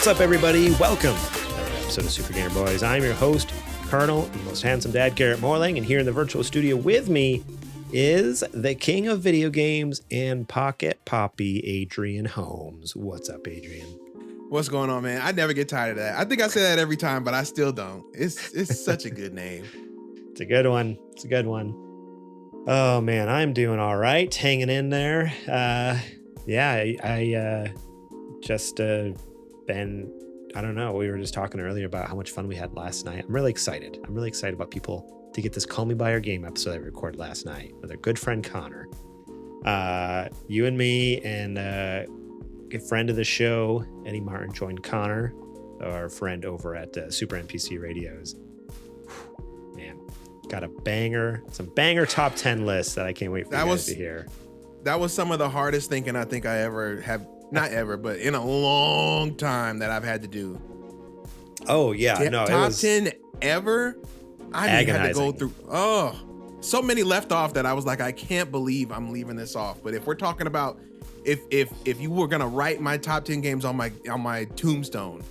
What's up, everybody? Welcome to another episode of Super Gamer Boys. I'm your host, Colonel, the most handsome dad, Garrett Morlang, and here in the virtual studio with me is the king of video games and pocket poppy, Adrian Holmes. What's up, Adrian? What's going on, man? I never get tired of that. I think I say that every time, but I still don't. It's such a good name. It's a good one. It's a good one. Oh, man, I'm doing all right. Hanging in there. I just been, I don't know, we were just talking earlier about how much fun we had last night. I'm really excited. I'm really excited about people to get this Call Me By Your Game episode I recorded last night with our good friend Connor. You and me and a friend of the show, Eddie Martin, joined Connor, our friend over at Super NPC Radios. Man, got some banger top 10 lists that I can't wait for you guys to hear. That was some of the hardest thinking I think I ever have. Not ever, but in a long time that I've had to do. Oh, yeah. Top 10 ever? I had to go through. Oh, so many left off that I was like, I can't believe I'm leaving this off. But if we're talking about if you were gonna write my top 10 games on my tombstone,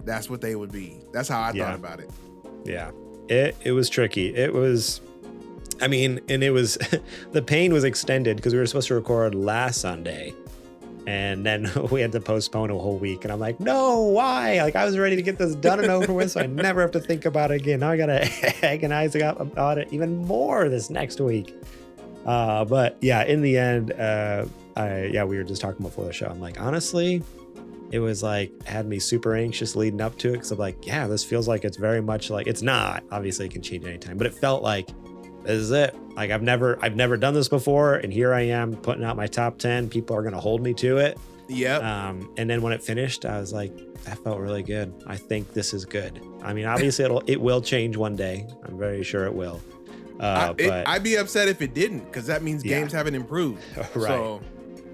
that's what they would be. That's how I thought about it. Yeah. It was tricky. It was, I mean, and it was the pain was extended because we were supposed to record last Sunday. And then we had to postpone a whole week. And I'm like, no, why? Like, I was ready to get this done and over with, so I never have to think about it again. Now I got to agonize about it even more this next week. But yeah, in the end, we were just talking before the show. I'm like, honestly, it was like, had me super anxious leading up to it. Cause I'm like, yeah, this feels like it's very much like, it's not. Obviously, it can change anytime. But it felt like, this is it. Like I've never done this before, and here I am putting out my top 10. People are gonna hold me to it. Yep. And then when it finished, I was like, that felt really good. I think this is good. I mean, obviously it will change one day. I'm very sure it will. But I'd be upset if it didn't, because that means games haven't improved. Right.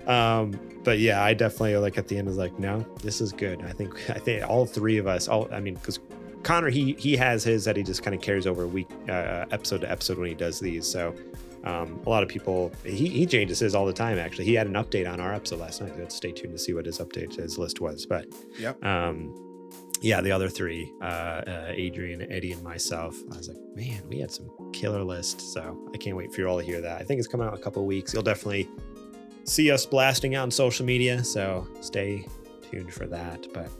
So. But yeah, I definitely like at the end was like, no, this is good. I think all three of us. Because Connor, he has his that he just kind of carries over week episode to episode when he does these. So a lot of people, he changes his all the time. Actually, he had an update on our episode last night. Let's stay tuned to see what his list was. But the other three, Adrian, Eddie, and myself, I was like, man, we had some killer lists. So I can't wait for you all to hear that. I think it's coming out in a couple of weeks. You'll definitely see us blasting out on social media. So stay tuned for that. But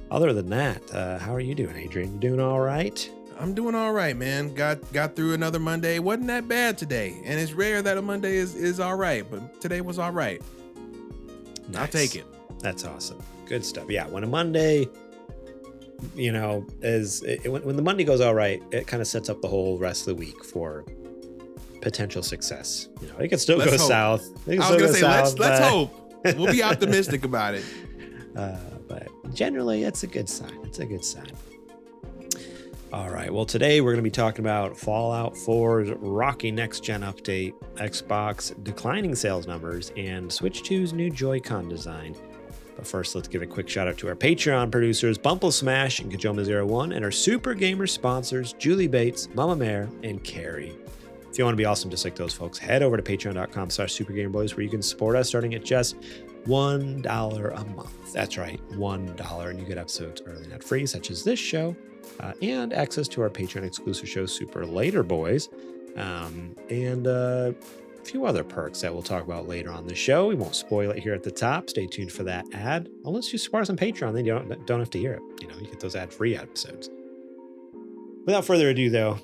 other than that, how are you doing, Adrian? You doing all right? I'm doing all right, man. Got through another Monday. Wasn't that bad today. And it's rare that a Monday is all right, but today was all right. Nice. I'll take it. That's awesome. Good stuff. Yeah, when a Monday, when the Monday goes all right, it kind of sets up the whole rest of the week for potential success. It can still go south. I was gonna say, let's hope. We'll be optimistic about it. But generally, it's a good sign. All right. Well, today we're going to be talking about Fallout 4's rocky next-gen update, Xbox declining sales numbers, and Switch 2's new Joy-Con design. But first, let's give a quick shout-out to our Patreon producers, Bumple Smash and Kajoma01, and our Super Gamer sponsors, Julie Bates, Mama Mare, and Carrie. If you want to be awesome just like those folks, head over to patreon.com/supergamerboys, where you can support us starting at just $1 a month. That's right, $1, and you get episodes early and free, such as this show, and access to our Patreon exclusive show, Super Later Boys, and a few other perks that we'll talk about later on the show. We won't spoil it here at the top. Stay tuned for that ad. Unless you support us on Patreon, then you don't have to hear it. You get those ad-free episodes. Without further ado, though,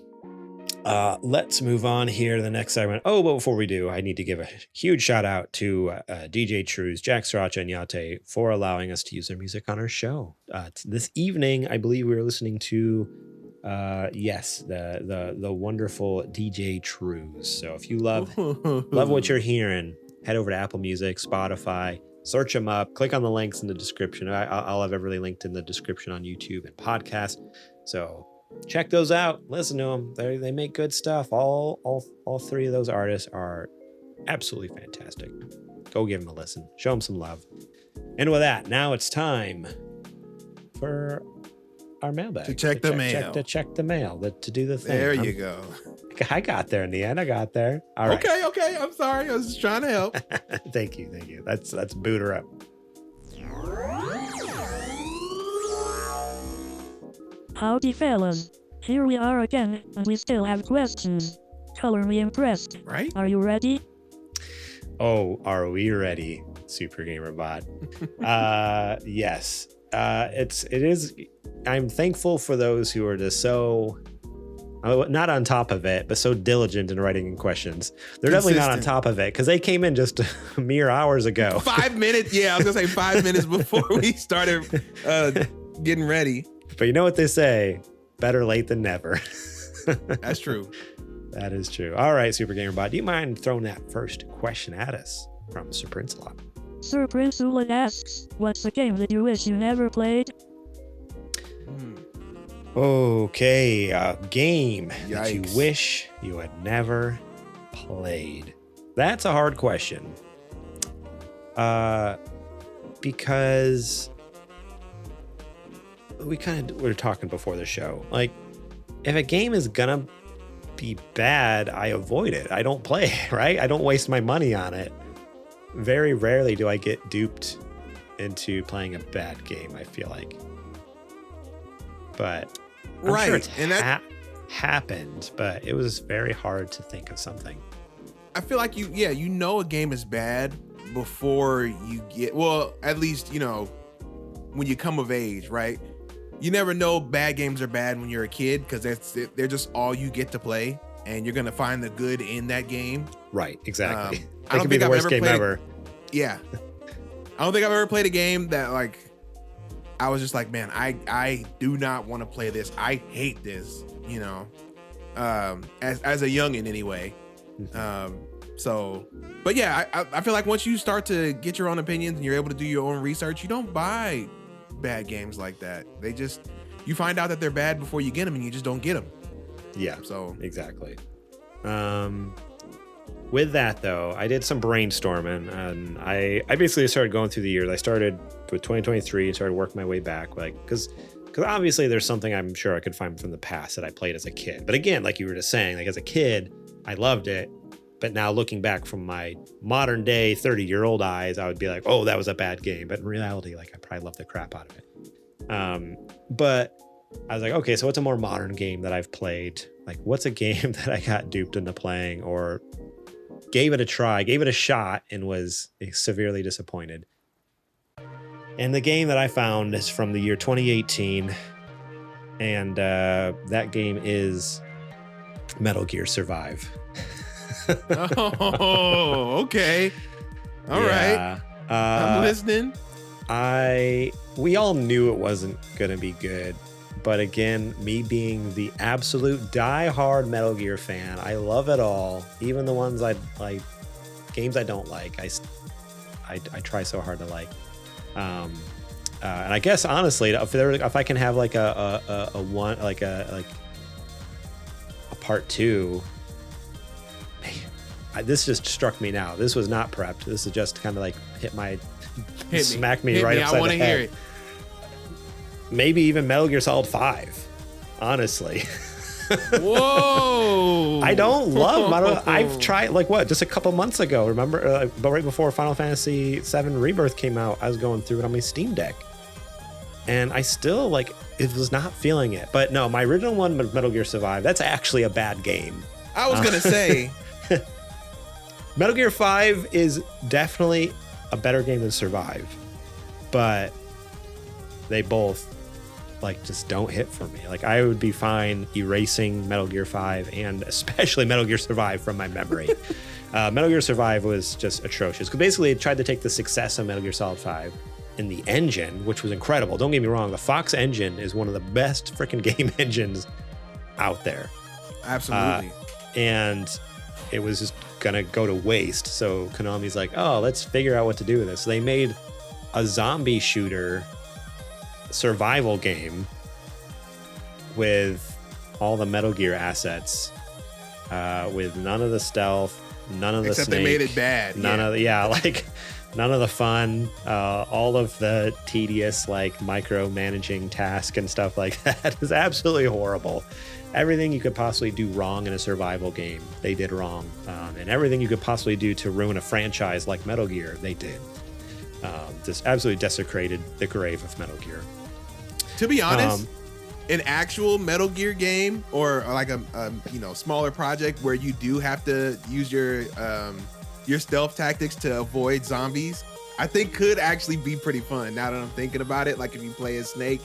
let's move on here to the next segment. Oh, but before we do, I need to give a huge shout out to DJ Trooz, Jack Sriracha, and Yate for allowing us to use their music on our show. This evening, I believe we were listening to, the wonderful DJ Trooz. So if you love what you're hearing, head over to Apple Music, Spotify, search them up, click on the links in the description. I'll have everything linked in the description on YouTube and podcast. So check those out. Listen to them. They make good stuff. All three of those artists are absolutely fantastic. Go give them a listen. Show them some love. And with that, now it's time for our mailbag. To check the mail. To do the thing. There you go. I got there in the end. I got there. All right. Okay. I'm sorry. I was just trying to help. Thank you. Let's boot her up. Howdy, fellas. Here we are again, and we still have questions. Color me impressed. Right? Are you ready? Oh, are we ready, Super Gamer Bot? Yes. It is. I'm thankful for those who are just so not on top of it, but so diligent in writing in questions. They're definitely not on top of it because they came in just mere hours ago. 5 minutes. Yeah, I was gonna say 5 minutes before we started getting ready. But you know what they say? Better late than never. That's true. That is true. All right, Super Gamer Bot, do you mind throwing that first question at us from Sir Prince-a-lot? Sir Prince-a-lot asks, what's a game that you wish you never played? Okay, a game that you Yikes. wish you had never played. That's a hard question. Because we were talking before the show. Like, if a game is gonna be bad, I avoid it. I don't play it, right? I don't waste my money on it. Very rarely do I get duped into playing a bad game, I feel like. But I'm sure it's happened, but it was very hard to think of something. I feel like you know a game is bad before you get, well, at least, you know, when you come of age, right? You never know bad games are bad when you're a kid because they're just all you get to play, and you're gonna find the good in that game. Right, exactly. I don't think I've ever played ever. Yeah, I don't think I've ever played a game that like I was just like, man, I do not want to play this. I hate this, you know, as a youngin' anyway. So, but yeah, I feel like once you start to get your own opinions and you're able to do your own research, you don't buy bad games like that. You find out that they're bad before you get them, and you just don't get them. Yeah, so exactly. With that though, I did some brainstorming, and I basically started going through the years. I started with 2023 and started working my way back, like because obviously there's something I'm sure I could find from the past that I played as a kid. But again, like you were just saying, like as a kid, I loved it. But now looking back from my modern day 30-year-old eyes, I would be like, oh, that was a bad game. But in reality, like I probably loved the crap out of it. But I was like, okay, so what's a more modern game that I've played? Like, what's a game that I got duped into playing or gave it a try, gave it a shot, and was severely disappointed? And the game that I found is from the year 2018. And that game is Metal Gear Survive. Oh, okay. All right. I'm listening. We all knew it wasn't gonna be good, but again, me being the absolute die-hard Metal Gear fan, I love it all, even the ones I like, games I don't like. I try so hard to like. And I guess honestly, if I can have like a part two. This just struck me now. This was not prepped. This is just kind of like smack me right upside the head. I want to hear it. Maybe even Metal Gear Solid 5, honestly. Whoa! I don't love. I've tried just a couple months ago. Remember, but right before Final Fantasy VII Rebirth came out, I was going through it on my Steam Deck, and I still it was not feeling it. But no, my original one, Metal Gear Survive, that's actually a bad game. I was gonna say. Metal Gear 5 is definitely a better game than Survive, but they both just don't hit for me. Like I would be fine erasing Metal Gear 5 and especially Metal Gear Survive from my memory. Metal Gear Survive was just atrocious because basically it tried to take the success of Metal Gear Solid 5 in the engine, which was incredible. Don't get me wrong, the Fox engine is one of the best freaking game engines out there. Absolutely. And it was just gonna go to waste. So Konami's like, oh, let's figure out what to do with this. So they made a zombie shooter survival game with all the Metal Gear assets, with none of the stealth, none of the except snake, they made it bad. None of the fun, all of the tedious micromanaging task and stuff like that is absolutely horrible. Everything you could possibly do wrong in a survival game, they did wrong. And everything you could possibly do to ruin a franchise like Metal Gear, they did. Um, Just absolutely desecrated the grave of Metal Gear. To be honest, an actual Metal Gear game or like a smaller project where you do have to use your stealth tactics to avoid zombies, I think could actually be pretty fun. Now that I'm thinking about it, like if you play as Snake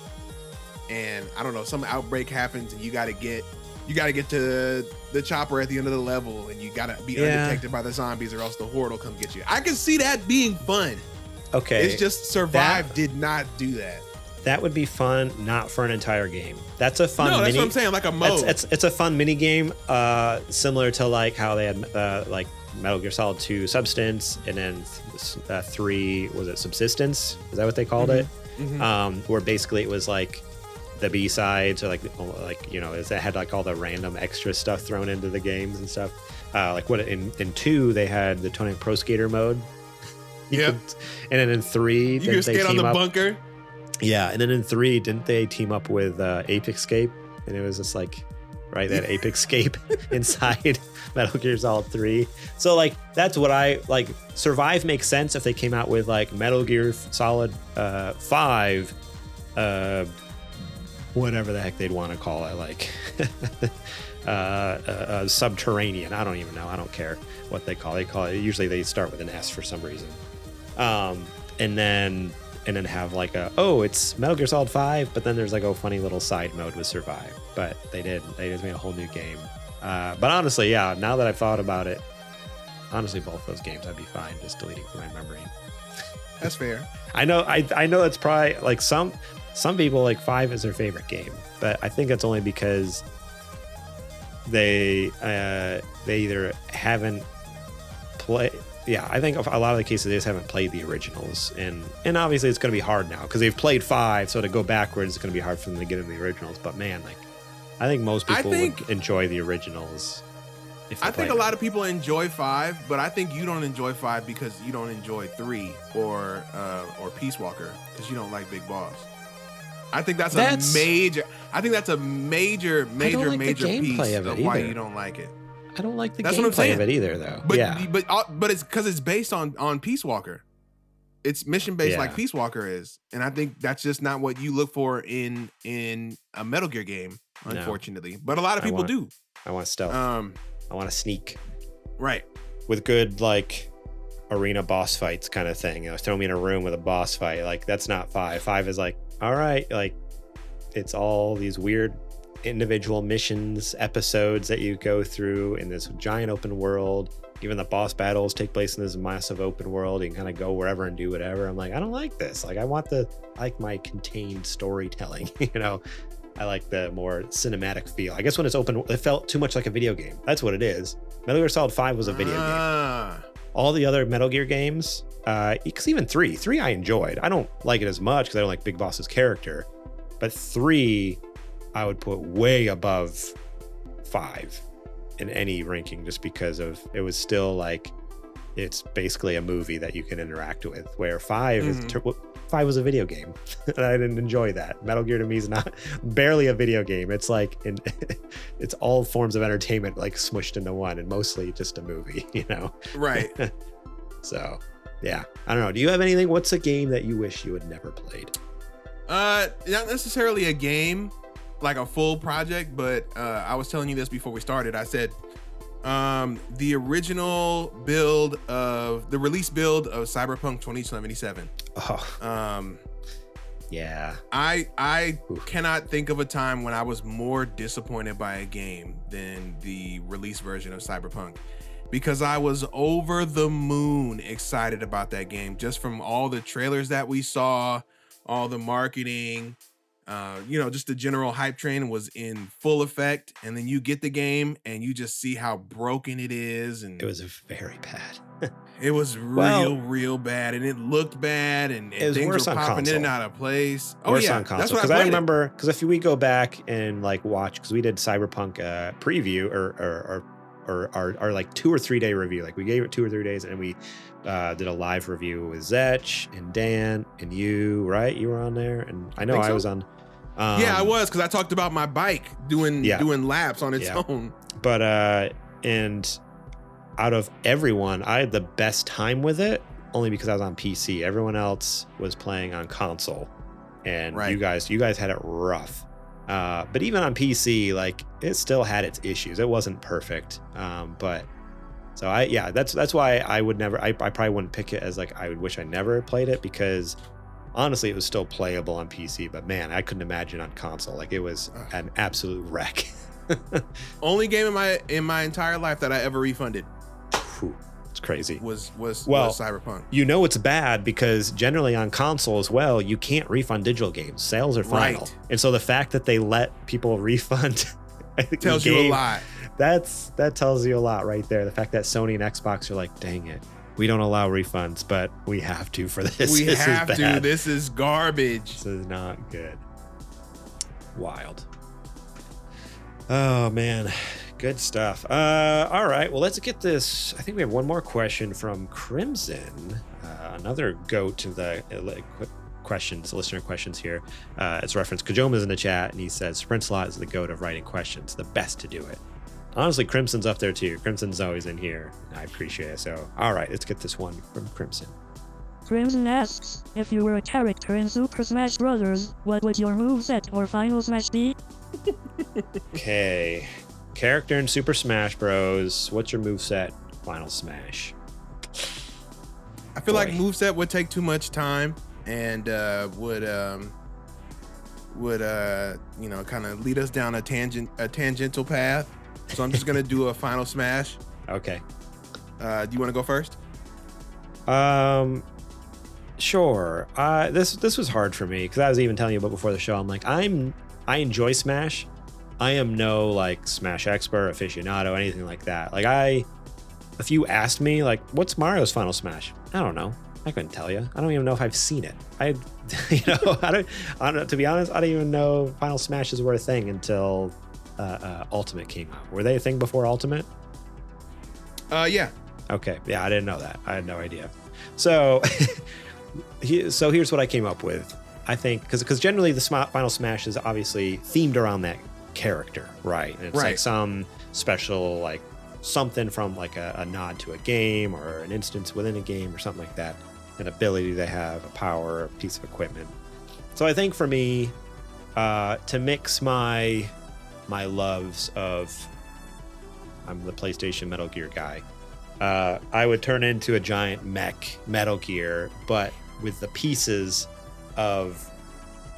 and I don't know, some outbreak happens and you got to get to the chopper at the end of the level and you got to be undetected by the zombies or else the horde will come get you. I can see that being fun. Okay. It's just Survive did not do that. That would be fun, not for an entire game. That's a fun. No, that's what I'm saying. Like a mode. It's a fun mini game, similar to like how they had like Metal Gear Solid 2 Substance, and then 3 was it Subsistence? Is that what they called it? Mm-hmm. Where basically it was like the B-sides or like it had like all the random extra stuff thrown into the games and stuff. Like what in 2 they had the Tony Pro Skater mode. Yep. And then in 3 you could skate on the bunker. Yeah, and then in 3, didn't they team up with Ape Escape? And it was just like, right, that Ape Escape inside Metal Gear Solid 3. So like, that's what I like. Survive makes sense if they came out with like Metal Gear Solid 5, whatever the heck they'd want to call it, like Subterranean. I don't even know. I don't care what they call it. They call it. Usually they start with an S for some reason. And then have like it's Metal Gear Solid 5, but then there's like a funny little side mode with Survive. But they just made a whole new game. But honestly, yeah, now that I've thought about it, honestly, both those games I'd be fine just deleting from my memory. That's fair. I know it's probably like some people like 5 is their favorite game, but I think it's only because they either haven't played. Yeah, I think a lot of the cases they just haven't played the originals, and obviously it's going to be hard now because they've played 5, so to go backwards it's going to be hard for them to get into the originals. But man, like I think most people would enjoy the originals. I think a lot of people enjoy 5, but I think you don't enjoy 5 because you don't enjoy 3 or Peace Walker because you don't like Big Boss. I think that's a major piece of why you don't like it. I don't like the gameplay of it either, though. But it's because it's based on Peace Walker. It's mission based like Peace Walker is, and I think that's just not what you look for in a Metal Gear game, unfortunately. No. But a lot of people do. I want stealth. I want to sneak. Right. With good like arena boss fights kind of thing. Throw me in a room with a boss fight. Like that's not 5. 5 is like, all right, like it's all these weird individual missions, episodes that you go through in this giant open world. Even the boss battles take place in this massive open world. You can kind of go wherever and do whatever. I'm like, I don't like this. Like I like my contained storytelling. I like the more cinematic feel. I guess when it's open, it felt too much like a video game. That's what it is. Metal Gear Solid 5 was a video game. All the other Metal Gear games, because even 3 I enjoyed. I don't like it as much because I don't like Big Boss's character. But 3, I would put way above 5 in any ranking just because of it was still like it's basically a movie that you can interact with, where 5 was a video game and I didn't enjoy that. Metal Gear to me is not barely a video game. It's like it's all forms of entertainment like smushed into one and mostly just a movie, Right. So yeah, I don't know. Do you have anything? What's a game that you wish you had never played? Not necessarily a game, like a full project, but I was telling you this before we started. I said the original build of the release build of Cyberpunk 2077. Yeah. I cannot think of a time when I was more disappointed by a game than the release version of Cyberpunk, because I was over the moon excited about that game just from all the trailers that we saw, all the marketing. Just the general hype train was in full effect, and then you get the game and you just see how broken it is, and it was very bad. It was real bad, and it looked bad, and things were popping in and out of place. Worse on console, because I remember, because if we go back and like watch, because we did Cyberpunk preview or like 2 or 3 day review, like we gave it 2 or 3 days, and we did a live review with Zetch and Dan and you, right? You were on there, and I know I was on. I was, because I talked about my bike doing laps on its own. But and out of everyone, I had the best time with it only because I was on PC. Everyone else was playing on console, and you guys had it rough. But even on PC, like it still had its issues. It wasn't perfect. But so that's why I would never, I probably wouldn't pick it as like, I would wish I never played it, because honestly, it was still playable on PC, but man, I couldn't imagine on console. Like it was an absolute wreck. Only game in my entire life that I ever refunded. It's crazy. Was Cyberpunk. You know it's bad because generally on console as well, you can't refund digital games. Sales are final. Right. And so the fact that they let people refund tells you a lot. That tells you a lot right there. The fact that Sony and Xbox are like, dang it, we don't allow refunds, but we have to for this. We have to. This is garbage. This is not good. Wild. Oh man, good stuff. All right, well, let's get this. I think we have one more question from Crimson, another goat to the listener questions here. It's referenced. Kajoma's in the chat, and he says Sprincelot is the goat of writing questions, the best to do it. Honestly, Crimson's up there too. Crimson's always in here. I appreciate it. So, all right, let's get this one from Crimson. Crimson asks, if you were a character in Super Smash Bros., what would your moveset or Final Smash be? Okay. Character in Super Smash Bros. What's your moveset? Final Smash. I feel like moveset would take too much time and would kind of lead us down a tangential path. So I'm just gonna do a Final Smash. Okay. Do you want to go first? Sure. This was hard for me because I was even telling you about before the show. I'm like, I enjoy Smash. I am no like Smash expert, aficionado, anything like that. Like if you asked me like, what's Mario's Final Smash? I don't know. I couldn't tell you. I don't even know if I've seen it. I don't. To be honest, I don't even know Final Smashes were a thing until Ultimate came out. Were they a thing before Ultimate? Yeah. Okay. Yeah, I didn't know that. I had no idea. So, so here's what I came up with. I think because generally the Final Smash is obviously themed around that character, right? And it's like some special, like something from like a nod to a game or an instance within a game or something like that. An ability they have, a power, a piece of equipment. So I think for me, to mix my loves of, I'm the PlayStation Metal Gear guy. I would turn into a giant mech Metal Gear, but with the pieces of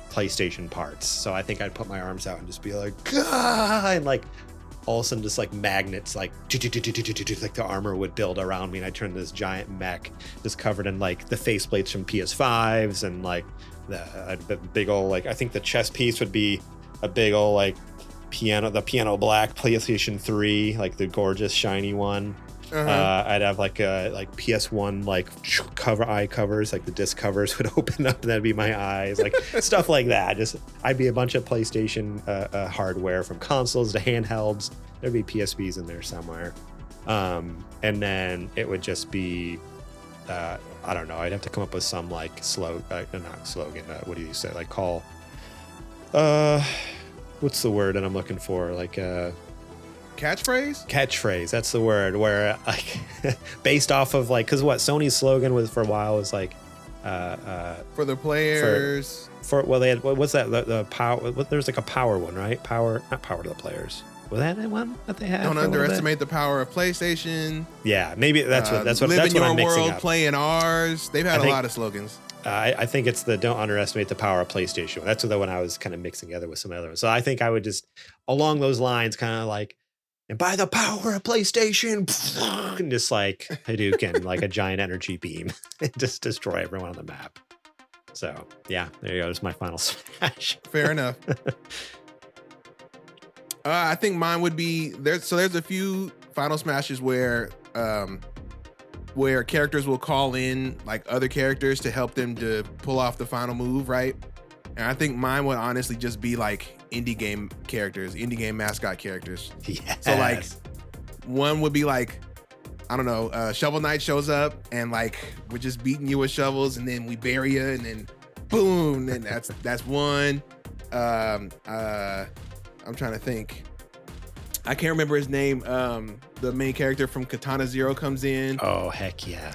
PlayStation parts. So I think I'd put my arms out and just be like, Gah! And like all of a sudden just like magnets, like the armor would build around me, and I turn this giant mech just covered in like the faceplates from PS5s and like the big old, like I think the chest piece would be a big old like the piano black PlayStation 3, like the gorgeous shiny one. I'd have like PS1 like eye covers, like the disc covers would open up and that'd be my eyes, like stuff like that. Just I'd be a bunch of PlayStation hardware, from consoles to handhelds. There'd be PSPs in there somewhere, and then it would just be I don't know. I'd have to come up with some like not slogan. What do you say? Like call. What's the word that I'm looking for? Like Catchphrase, that's the word, where like based off of like, because what Sony's slogan was for a while was like for the players, for well, they had, what's that, the power, there's like a power one, right? Not power to the players. Was that the one that they had? Don't underestimate the power of PlayStation. Yeah, maybe that's what live in your I'm mixing world, up. Play in ours. They've had a lot of slogans. I think it's the don't underestimate the power of PlayStation. That's the one I was kind of mixing together with some other ones. So I think I would just along those lines, kind of like, and by the power of PlayStation, and just like Hadouken, like a giant energy beam, and just destroy everyone on the map. So yeah, there you go. There's my Final Smash. Fair enough. I think mine would be there's a few Final Smashes where characters will call in like other characters to help them to pull off the final move, right? And I think mine would honestly just be like indie game characters, indie game mascot characters. Yes. So like one would be like, I don't know, Shovel Knight shows up and like we're just beating you with shovels and then we bury you and then boom, and that's one. I'm trying to think. I can't remember his name. The main character from Katana Zero comes in. Oh heck yeah!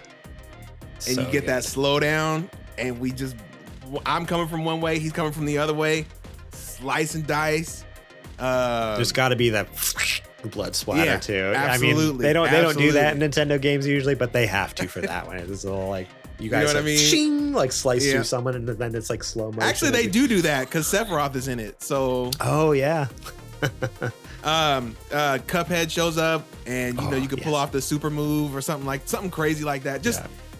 And you get that slowdown, and I'm coming from one way, he's coming from the other way. slice and dice. There's got to be that blood splatter too. Absolutely. I mean, they don't do that in Nintendo games usually, but they have to for that one. It's all like you guys, know what I mean? Shing, like slice through someone, and then it's like slow motion. Actually, they do that because Sephiroth is in it. So oh yeah. Cuphead shows up, and you can pull off the super move or something crazy like that.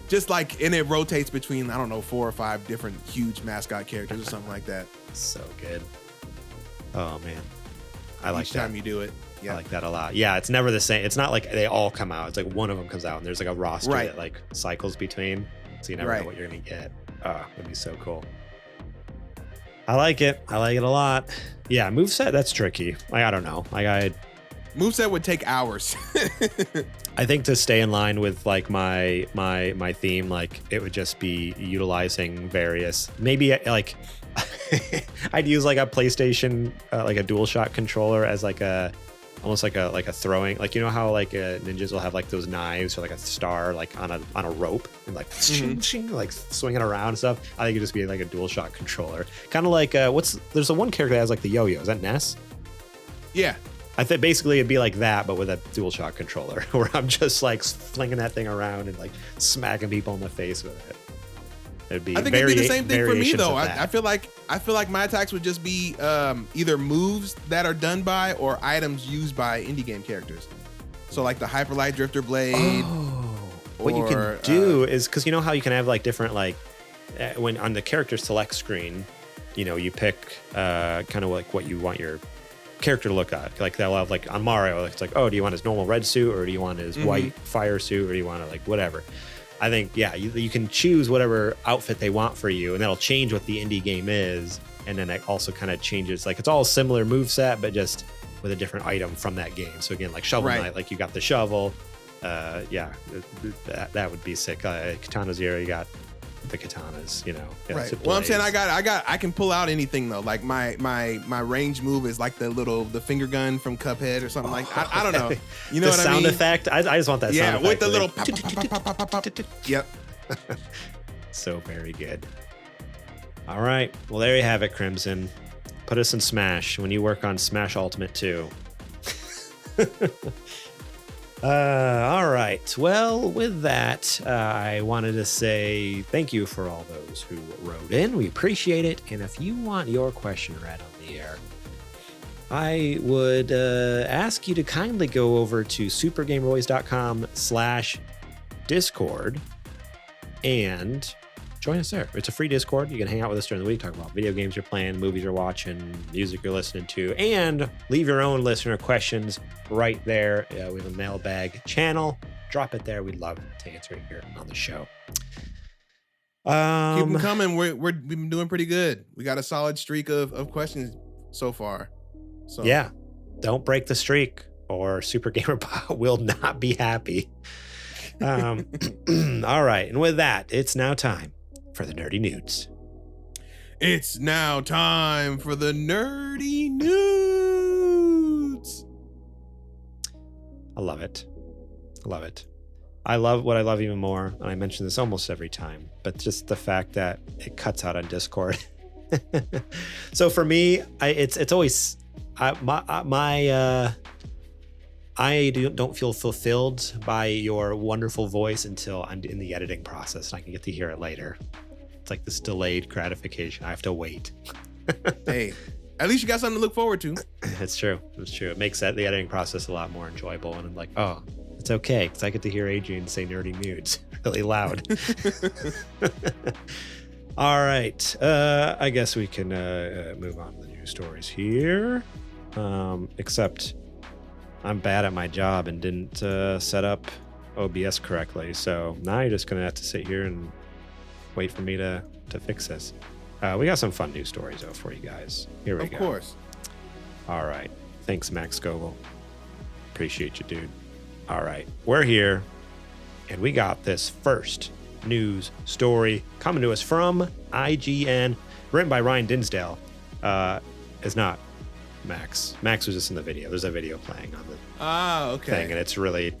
Just like, and it rotates between, I don't know, 4 or 5 different huge mascot characters or something like that. So good. Oh man, I like Each that. time you do it. Yeah. I like that a lot. Yeah, it's never the same. It's not like they all come out. It's like one of them comes out, and there's like a roster that like cycles between, so you never know what you're gonna get. Oh, that'd be so cool. I like it. I like it a lot. Yeah, moveset, that's tricky. Like, I don't know. Like moveset would take hours. I think to stay in line with like my theme, like it would just be utilizing various, maybe like I'd use like a PlayStation, like a DualShock controller as like almost like a throwing, like, you know how like ninjas will have like those knives or like a star like on a rope and like like swinging around and stuff. I think it'd just be like a DualShock controller, kind of like there's a one character that has like the yo-yo. Is that Ness? Yeah, I think basically it'd be like that, but with a DualShock controller, where I'm just like flinging that thing around and like smacking people in the face with it. I think it'd be the same thing for me though. I feel like my attacks would just be either moves that are done by or items used by indie game characters. So like the Hyper Light Drifter Blade. What you can do is, because you know how you can have like different like when on the character select screen, you pick kind of like what you want your character to look at. Like they'll have like on Mario, it's like, oh, do you want his normal red suit, or do you want his white fire suit, or do you want to like whatever. I think, you can choose whatever outfit they want for you, and that'll change what the indie game is. And then it also kind of changes, like it's all similar moveset, but just with a different item from that game. So again, like Shovel Knight, like you got the shovel. That would be sick. Katana Zero, you got the katanas, right. Well, I'm saying I can pull out anything though. Like my range move is like the finger gun from Cuphead or something like. I don't know. You know what I mean? The sound effect. I just want that. Yeah, sound with the little. Pop. Yep. So very good. All right. Well, there you have it, Crimson. Put us in Smash when you work on Smash Ultimate 2. All right. Well, with that, I wanted to say thank you for all those who wrote in. We appreciate it. And if you want your question read on the air, I would ask you to kindly go over to supergameroys.com/Discord and join us there. It's a free Discord. You can hang out with us during the week, talk about video games you're playing, movies you're watching, music you're listening to, and leave your own listener questions right there. We have a mailbag channel. Drop it there. We'd love to answer it here on the show. Keep them coming. We've been doing pretty good. We got a solid streak of questions so far. So yeah, don't break the streak or Super Gamer Bot will not be happy. All right. And with that, it's now time for the nerdy nudes. It's now time for the nerdy nudes. I love it. I love what I love even more, and I mention this almost every time, but just the fact that it cuts out on Discord. So for me, it's always I don't feel fulfilled by your wonderful voice until I'm in the editing process and I can get to hear it later. It's like this delayed gratification. I have to wait. Hey, at least you got something to look forward to. It's true. It makes the editing process a lot more enjoyable. And I'm like, oh, it's okay, because I get to hear Adrian say nerdy nudes really loud. All right. I guess we can move on to the news stories here. Except I'm bad at my job and didn't set up OBS correctly. So now you're just going to have to sit here and wait for me to fix this. We got some fun news stories, though, for you guys. Here we go. Of course. All right. Thanks, Max Scoville. Appreciate you, dude. All right. We're here, and we got this first news story coming to us from IGN, written by Ryan Dinsdale. It's not Max. Max was just in the video. There's a video playing on the thing, and it's really,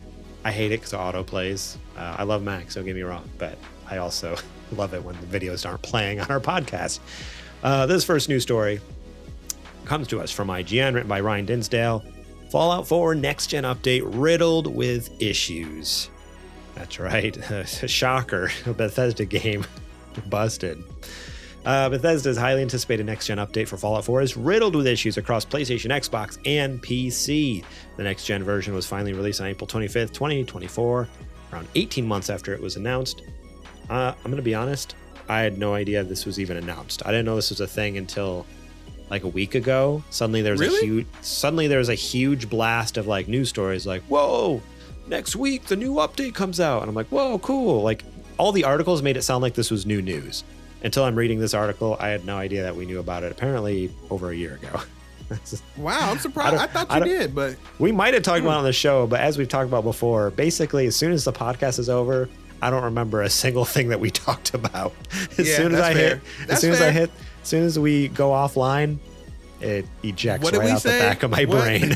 I hate it because it auto plays. I love Max, don't get me wrong, but I also love it when the videos aren't playing on our podcast. This first news story comes to us from IGN, written by Ryan Dinsdale. Fallout 4 Next Gen Update riddled with issues. That's right. Shocker. A Bethesda game busted. Bethesda's highly anticipated next-gen update for Fallout 4 is riddled with issues across PlayStation, Xbox, and PC. The next-gen version was finally released on April 25th, 2024, around 18 months after it was announced. I'm going to be honest, I had no idea this was even announced. I didn't know this was a thing until like a week ago. Suddenly there was a huge blast of like news stories like, whoa, next week the new update comes out. And I'm like, whoa, cool. Like all the articles made it sound like this was new news. Until I'm reading this article, I had no idea that we knew about it apparently over a year ago. Wow, I'm surprised. I thought you did, but we might have talked about it on the show, but as we've talked about before, basically as soon as the podcast is over, I don't remember a single thing that we talked about. As soon as we go offline, it ejects right out the back of my brain.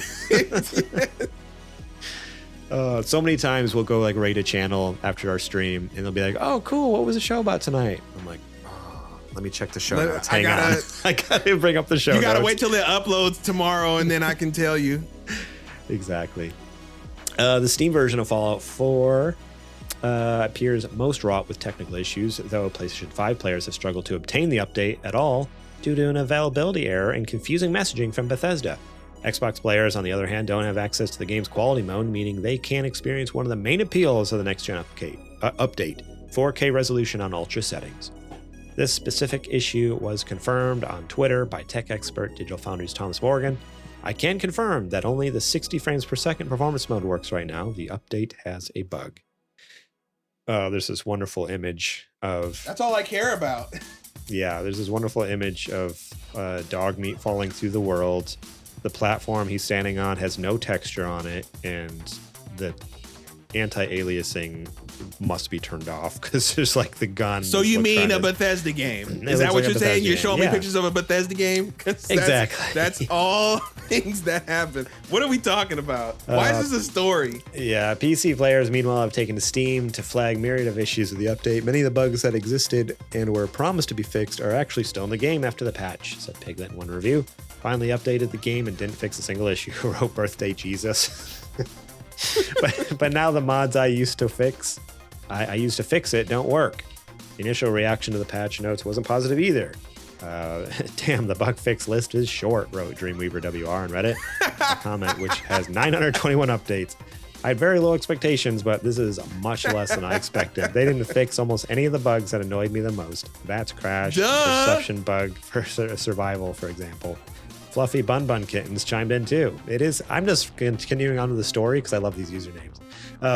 So many times we'll go like rate a channel after our stream and they'll be like, oh, cool. What was the show about tonight? I'm like, let me check the show notes. Hang on. I gotta bring up the show notes. You gotta wait till it uploads tomorrow and then I can tell you. Exactly. The Steam version of Fallout 4 appears most wrought with technical issues, though PlayStation 5 players have struggled to obtain the update at all due to an availability error and confusing messaging from Bethesda. Xbox players, on the other hand, don't have access to the game's quality mode, meaning they can't experience one of the main appeals of the next-gen update, 4K resolution on ultra settings. This specific issue was confirmed on Twitter by tech expert Digital Foundry's Thomas Morgan. I can confirm that only the 60 frames per second performance mode works right now. The update has a bug. There's this wonderful image of... That's all I care about. Yeah, there's this wonderful image of dog meat falling through the world. The platform he's standing on has no texture on it, and the anti-aliasing must be turned off because there's like the gun. So you mean a Bethesda game? Is that what you're saying? You're showing me pictures of a Bethesda game? Exactly. That's all things that happen. What are we talking about? Why is this a story? Yeah, PC players, meanwhile, have taken to Steam to flag myriad of issues with the update. Many of the bugs that existed and were promised to be fixed are actually still in the game after the patch, said Piglet in one review. Finally updated the game and didn't fix a single issue. Wrote Birthday Jesus. but now the mods I used to fix it don't work. The initial reaction to the patch notes wasn't positive either. Damn, the bug fix list is short, wrote Dreamweaver WR on Reddit, a comment which has 921 updates. I had very low expectations, but this is much less than I expected. They didn't fix almost any of the bugs that annoyed me the most. Bats crash, perception bug for survival, for example. Fluffy Bun Bun Kittens chimed in too. I'm just continuing on with the story because I love these usernames.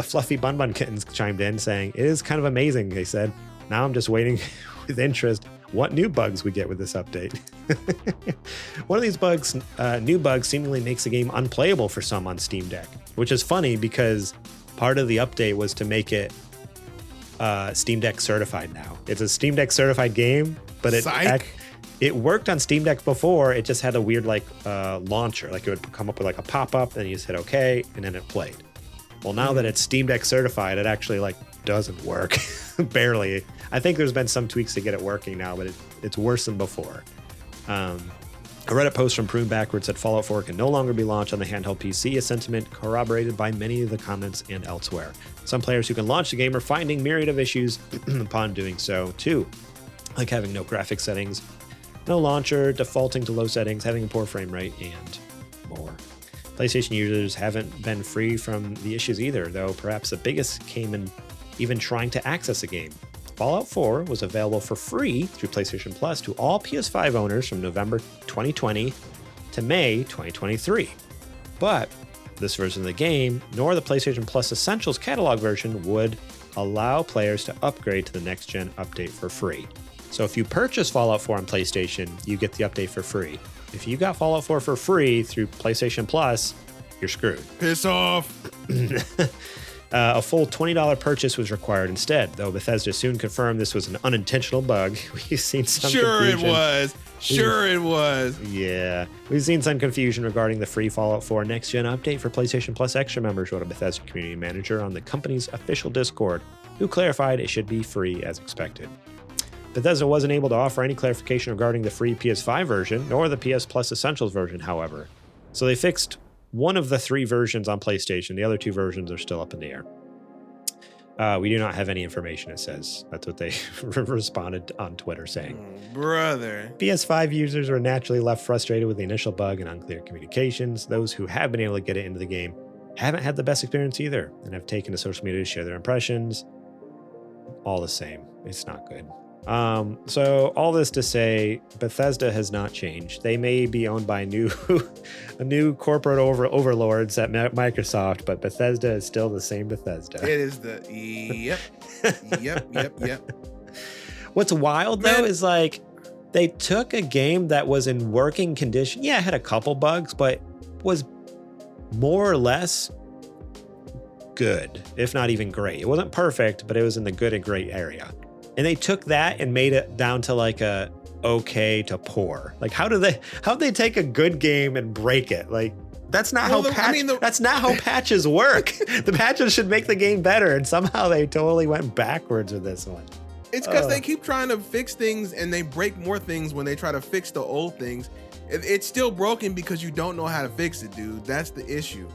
Fluffy Bun Bun Kittens chimed in saying, it is kind of amazing, they said. Now I'm just waiting with interest what new bugs we get with this update. One of these new bugs seemingly makes the game unplayable for some on Steam Deck, which is funny because part of the update was to make it Steam Deck certified now. It's a Steam Deck certified game, but it worked on Steam Deck before. It just had a weird launcher. Like it would come up with like a pop-up and you just hit okay and then it played. Well, now that it's Steam Deck certified, it actually doesn't work. Barely. I think there's been some tweaks to get it working now, but it's worse than before. A Reddit post from Prune Backwards said Fallout 4 can no longer be launched on the handheld PC, a sentiment corroborated by many of the comments and elsewhere. Some players who can launch the game are finding myriad of issues upon doing so too, like having no graphics settings, no launcher, defaulting to low settings, having a poor frame rate, and more. PlayStation users haven't been free from the issues either, though perhaps the biggest came in even trying to access the game. Fallout 4 was available for free through PlayStation Plus to all PS5 owners from November 2020 to May 2023. But this version of the game, nor the PlayStation Plus Essentials catalog version, would allow players to upgrade to the next-gen update for free. So if you purchase Fallout 4 on PlayStation, you get the update for free. If you got Fallout 4 for free through PlayStation Plus, you're screwed. Piss off. A full $20 purchase was required instead, though Bethesda soon confirmed this was an unintentional bug. We've seen some confusion. Sure it was. Yeah. We've seen some confusion regarding the free Fallout 4 next-gen update for PlayStation Plus Extra members, wrote a Bethesda community manager on the company's official Discord, who clarified it should be free as expected. Bethesda wasn't able to offer any clarification regarding the free PS5 version, nor the PS Plus Essentials version, however. So they fixed one of the 3 versions on PlayStation. The other 2 versions are still up in the air. We do not have any information, it says. That's what they responded on Twitter saying. Brother. PS5 users were naturally left frustrated with the initial bug and unclear communications. Those who have been able to get it into the game haven't had the best experience either and have taken to social media to share their impressions. All the same. It's not good. So all this to say, Bethesda has not changed. They may be owned by new corporate overlords at Microsoft, but Bethesda is still the same Bethesda. It is yep. What's wild though is like they took a game that was in working condition. Yeah, it had a couple bugs, but was more or less good, if not even great. It wasn't perfect, but it was in the good and great area. And they took that and made it down to like a okay to poor. Like how'd they take a good game and break it? Like that's not that's not how patches work. The patches should make the game better, and somehow they totally went backwards with this one. It's because they keep trying to fix things and they break more things when they try to fix the old things. It's still broken because you don't know how to fix it, dude. That's the issue.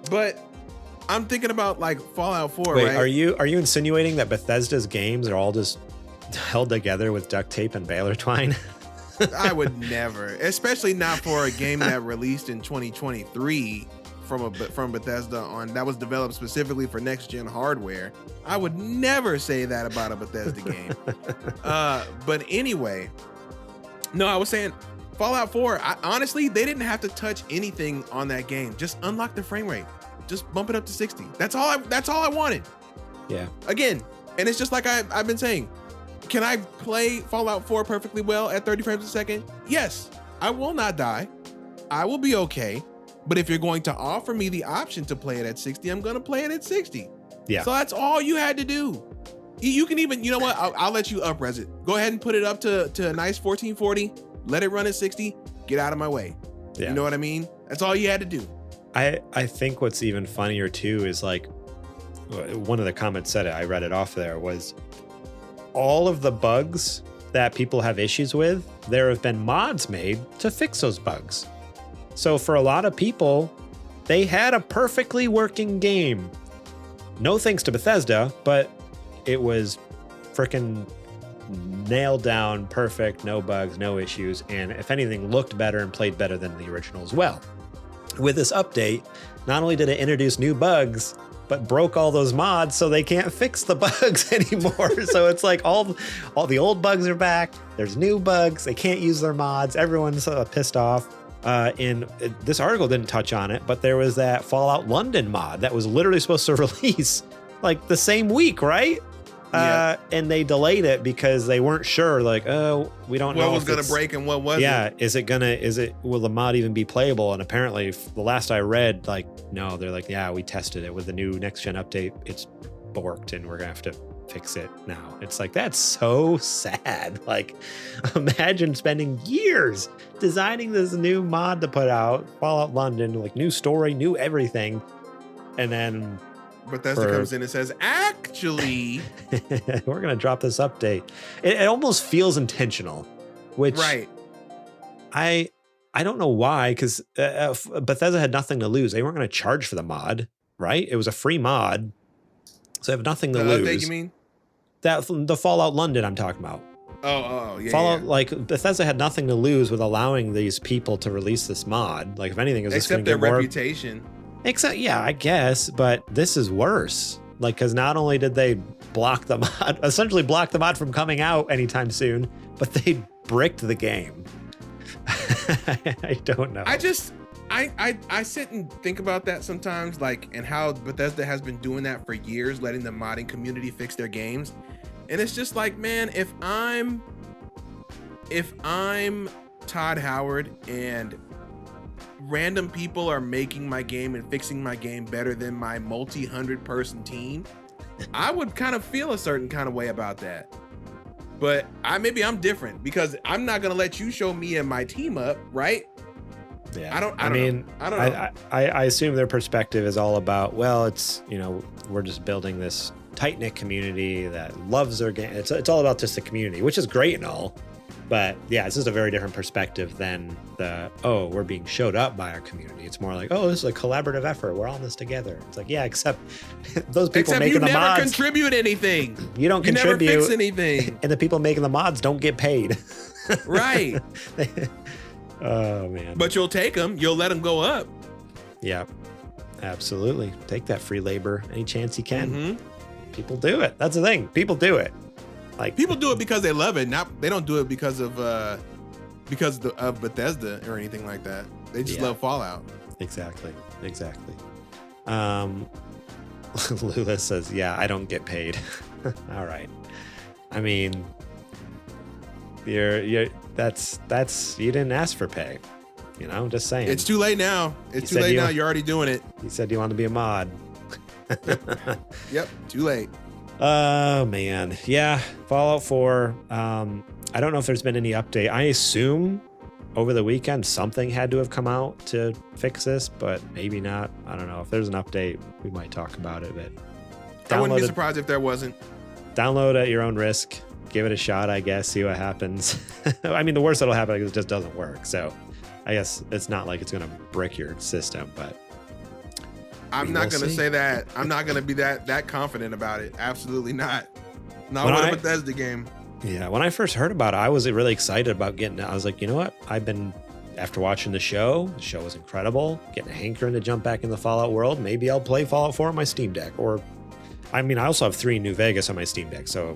But I'm thinking about like Fallout 4, Wait, right? Are you insinuating that Bethesda's games are all just held together with duct tape and baler twine? I would never, especially not for a game that released in 2023 from Bethesda that was developed specifically for next gen hardware. I would never say that about a Bethesda game. But anyway, no, I was saying Fallout 4. Honestly, they didn't have to touch anything on that game. Just unlock the frame rate. Just bump it up to 60. That's all I wanted. Yeah. Again, and it's just like I've been saying. Can I play Fallout 4 perfectly well at 30 frames a second? Yes. I will not die. I will be okay. But if you're going to offer me the option to play it at 60, I'm going to play it at 60. Yeah. So that's all you had to do. You can even, you know what? I'll let you up-res it. Go ahead and put it up to a nice 1440. Let it run at 60. Get out of my way. Yeah. You know what I mean? That's all you had to do. I think what's even funnier too is like one of the comments said it, I read it off there, was all of the bugs that people have issues with, there have been mods made to fix those bugs. So for a lot of people, they had a perfectly working game. No thanks to Bethesda, but it was freaking nailed down, perfect, no bugs, no issues, and if anything, looked better and played better than the original as well. With this update, not only did it introduce new bugs, but broke all those mods so they can't fix the bugs anymore. So it's like all the old bugs are back. There's new bugs. They can't use their mods. Everyone's pissed off. And this article didn't touch on it, but there was that Fallout London mod that was literally supposed to release like the same week, right? Yeah. And they delayed it because they weren't sure, like, oh, we don't know what was going to break and what wasn't. Yeah, will the mod even be playable? And apparently, the last I read, like, no, they're like, yeah, we tested it with the new next gen update. It's borked and we're going to have to fix it now. It's like, that's so sad. Like, imagine spending years designing this new mod to put out, Fallout London, like new story, new everything. And then Bethesda comes in and says, actually, we're going to drop this update. It almost feels intentional, which right. I don't know why, because Bethesda had nothing to lose. They weren't going to charge for the mod, right? It was a free mod, so they have nothing to lose. Update, you mean? The Fallout London I'm talking about. Oh, yeah. Fallout, yeah. Like Bethesda had nothing to lose with allowing these people to release this mod. Like if anything, is except their reputation. Except, yeah, I guess, but this is worse. Like, because not only did they essentially block the mod from coming out anytime soon, but they bricked the game. I don't know. I sit and think about that sometimes, like, and how Bethesda has been doing that for years, letting the modding community fix their games. And it's just like, man, if I'm Todd Howard and random people are making my game and fixing my game better than my multi-100 person team, I would kind of feel a certain kind of way about that. But maybe I'm different because I'm not going to let you show me and my team up, right? Yeah. I don't know. I assume their perspective is all about, well, it's, we're just building this tight-knit community that loves their game. It's all about just the community, which is great and all. But yeah, it's just a very different perspective than we're being showed up by our community. It's more like, this is a collaborative effort. We're all in this together. It's like, yeah, except those people making the mods. You never contribute anything. You don't contribute. You never fix anything. And the people making the mods don't get paid. Right. Oh, man. But you'll take them. You'll let them go up. Yeah, absolutely. Take that free labor any chance you can. Mm-hmm. People do it. That's the thing. People do it. Like, people do it because they love it. They don't do it because of Bethesda or anything like that. They just love Fallout. Exactly. Lula says, "Yeah, I don't get paid." All right. I mean, that's you didn't ask for pay. Just saying. It's too late now. It's too late now. You're already doing it. You said you wanted to be a mod. Yep. Too late. Oh, man. Yeah. Fallout 4. I don't know if there's been any update. I assume over the weekend something had to have come out to fix this, but maybe not. I don't know. If there's an update, we might talk about it. But I wouldn't be surprised if there wasn't. Download at your own risk. Give it a shot, I guess. See what happens. I mean, the worst that'll happen is it just doesn't work. So I guess it's not like it's going to brick your system, but I'm not going to say that. I'm not going to be that confident about it. Absolutely not. Not with a Bethesda game. Yeah, when I first heard about it, I was really excited about getting it. I was like, you know what? After watching the show was incredible. Getting a hankering to jump back in the Fallout world. Maybe I'll play Fallout 4 on my Steam Deck. I also have 3 New Vegas on my Steam Deck. So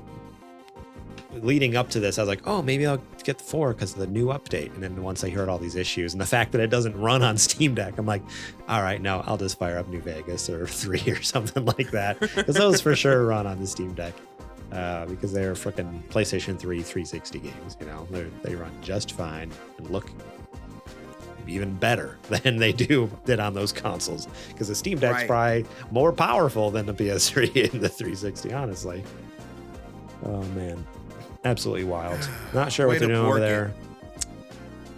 leading up to this, I was like, maybe I'll get the 4 because of the new update. And then once I heard all these issues and the fact that it doesn't run on Steam Deck, I'm like, all right, no, I'll just fire up New Vegas or 3 or something like that. Because those for sure run on the Steam Deck. Because they're freaking PlayStation 3 360 games, they run just fine and look even better than they did on those consoles. Because the Steam Deck's probably more powerful than the PS3 and the 360, honestly. Oh man. Absolutely wild. Not sure what they're doing over there.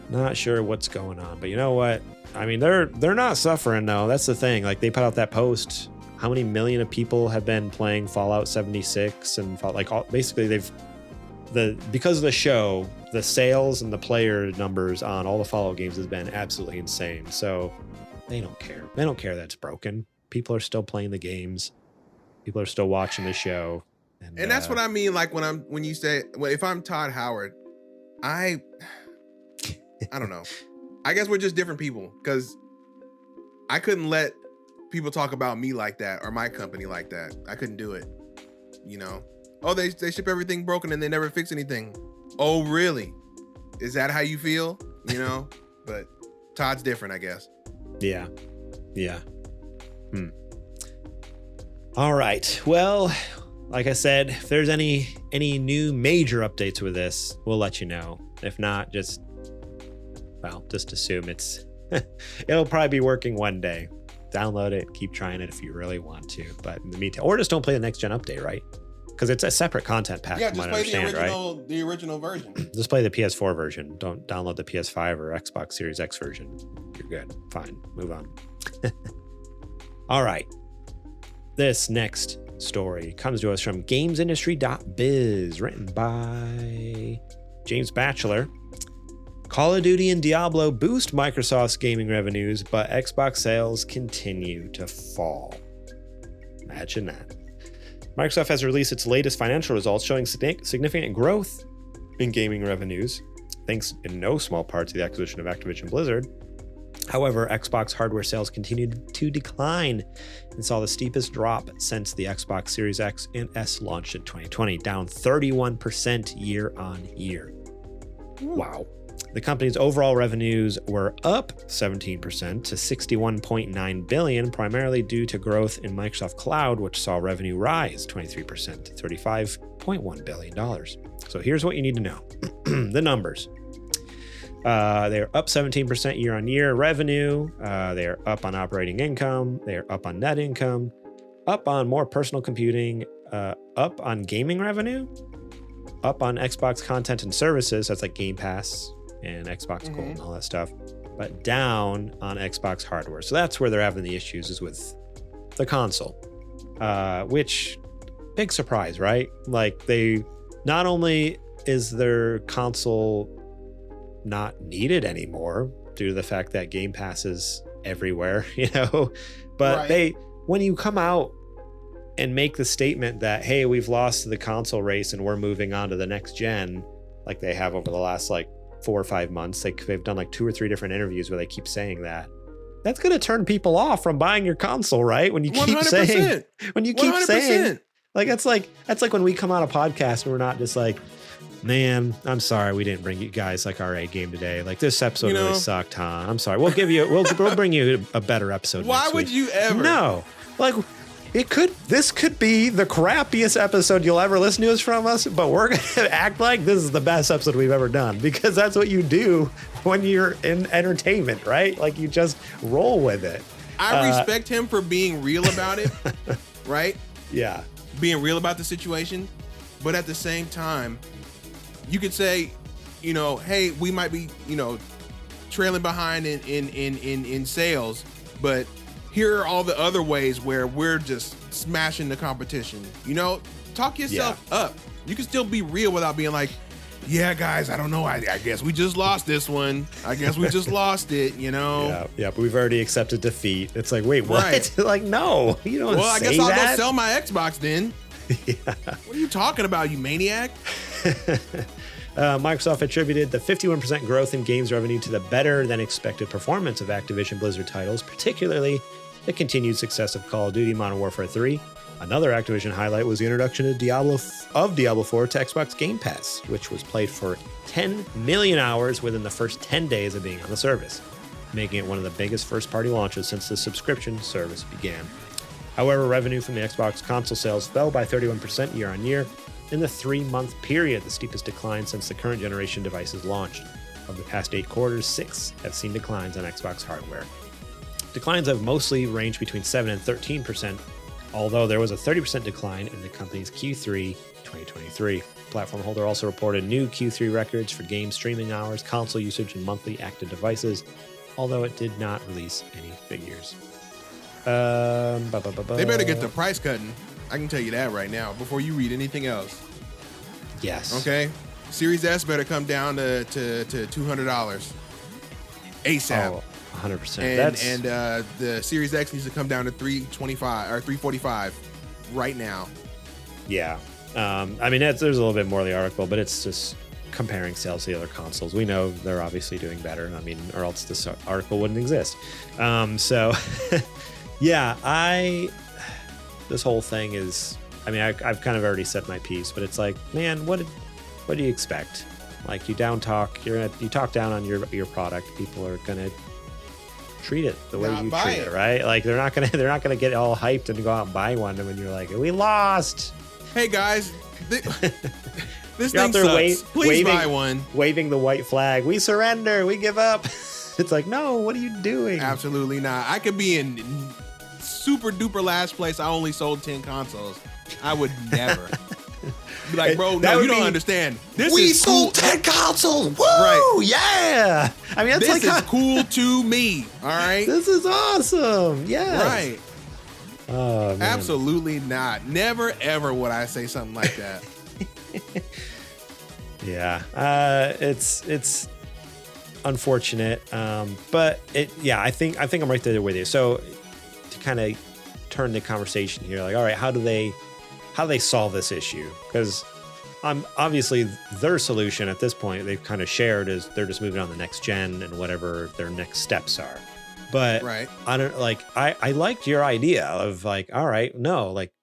Not sure what's going on. But you know what? I mean, they're not suffering though. That's the thing. Like they put out that post. How many million of people have been playing Fallout 76 and basically because of the show, the sales and the player numbers on all the Fallout games has been absolutely insane. So they don't care. They don't care that it's broken. People are still playing the games. People are still watching the show. And that's what I mean. Like when you say, if I'm Todd Howard, I don't know. I guess we're just different people because I couldn't let people talk about me like that or my company like that. I couldn't do it. They ship everything broken and they never fix anything. Oh, really? Is that how you feel? But Todd's different, I guess. Yeah. All right. Well, like I said, if there's any new major updates with this, we'll let you know. If not, just assume it'll probably be working one day. Download it, keep trying it if you really want to. But in the meantime, or just don't play the next gen update, right? Because it's a separate content pack. Yeah, just play the original version. Just play the PS4 version. Don't download the PS5 or Xbox Series X version. You're good. Fine. Move on. All right. This next story comes to us from gamesindustry.biz, written by James Batchelor. Call of Duty and Diablo boost Microsoft's gaming revenues, but Xbox sales continue to fall. Imagine that. Microsoft has released its latest financial results showing significant growth in gaming revenues, thanks in no small part to the acquisition of Activision Blizzard. However, Xbox hardware sales continued to decline and saw the steepest drop since the Xbox Series X and S launched in 2020, down 31% year on year. Wow. The company's overall revenues were up 17% to $61.9 billion, primarily due to growth in Microsoft Cloud, which saw revenue rise 23% to $35.1 billion. So here's what you need to know. The numbers. They're up 17% year on year revenue. They're up on operating income. They're up on net income, up on more personal computing, up on gaming revenue, up on Xbox content and services. That's like Game Pass and Xbox Gold and all that stuff, but down on Xbox hardware. So that's where they're having the issues, is with the console, which big surprise, right? Like they, not only is their console not needed anymore due to the fact that Game Pass is everywhere, but when you come out and make the statement that, hey, we've lost the console race and we're moving on to the next gen, like they have over the last like 4 or 5 months, they've done like 2 or 3 different interviews where they keep saying that. That's going to turn people off from buying your console, right? When you keep 100%. saying, saying, like, that's like when we come on a podcast and we're not just like, man, I'm sorry we didn't bring you guys like our A game today. Like this episode really sucked, huh? I'm sorry. We'll bring you a better episode. Why would you ever? No, like this could be the crappiest episode you'll ever listen to us from us, but we're gonna act like this is the best episode we've ever done, because that's what you do when you're in entertainment, right? Like you just roll with it. I respect him for being real about it, right? Yeah. Being real about the situation, but at the same time, you could say, hey, we might be, trailing behind in sales, but here are all the other ways where we're just smashing the competition. Talk yourself up. You can still be real without being like, yeah, guys, I don't know. I guess we just lost this one. I guess we just lost it, Yeah, but we've already accepted defeat. It's like, wait, what? Right. Like, no, you don't say that. Well, I guess I'll go sell my Xbox then. Yeah. What are you talking about, you maniac? Microsoft attributed the 51% growth in games revenue to the better than expected performance of Activision Blizzard titles, particularly the continued success of Call of Duty Modern Warfare 3. Another Activision highlight was the introduction of Diablo 4 to Xbox Game Pass, which was played for 10 million hours within the first 10 days of being on the service, making it one of the biggest first-party launches since the subscription service began. However, revenue from the Xbox console sales fell by 31% year-on-year in the 3-month period, the steepest decline since the current generation devices launched. Of the past 8 quarters, 6 have seen declines on Xbox hardware. Declines have mostly ranged between 7 and 13%, although there was a 30% decline in the company's Q3 2023. Platform Holder also reported new Q3 records for game streaming hours, console usage, and monthly active devices, although it did not release any figures. They better get the price cutting. I can tell you that right now before you read anything else. Yes. Okay. Series S better come down to $200 ASAP. Oh, 100%. And the Series X needs to come down to $325 or $345 right now. Yeah. I mean, there's a little bit more of the article, but it's just comparing sales to the other consoles. We know they're obviously doing better. I mean, or else this article wouldn't exist. So, yeah, this whole thing is, I mean, I've kind of already said my piece, but it's like, man, what do you expect? Like, you talk down on your product, people are gonna treat it the way you treat it, right? Like they're not gonna get all hyped and go out and buy one, and when you're like, we lost. Hey guys, this thing sucks. Please buy one. Waving the white flag. We surrender. We give up. It's like, no, what are you doing? Absolutely not. I could be in super duper last place. I only sold 10 consoles. I would never. Be like, bro, no, you don't understand. We sold 10 consoles. Woo! Right. Yeah. I mean, this is cool to me. All right. This is awesome. Yeah. Right. Oh, man. Absolutely not. Never, ever would I say something like that. Yeah. It's unfortunate. But I think I'm right there with you. So to kind of turn the conversation here, like, all right, how do they solve this issue? Because obviously their solution at this point, they've kind of shared, is they're just moving on the next gen and whatever their next steps are. But right. I don't like, I liked your idea of like, all right, no, like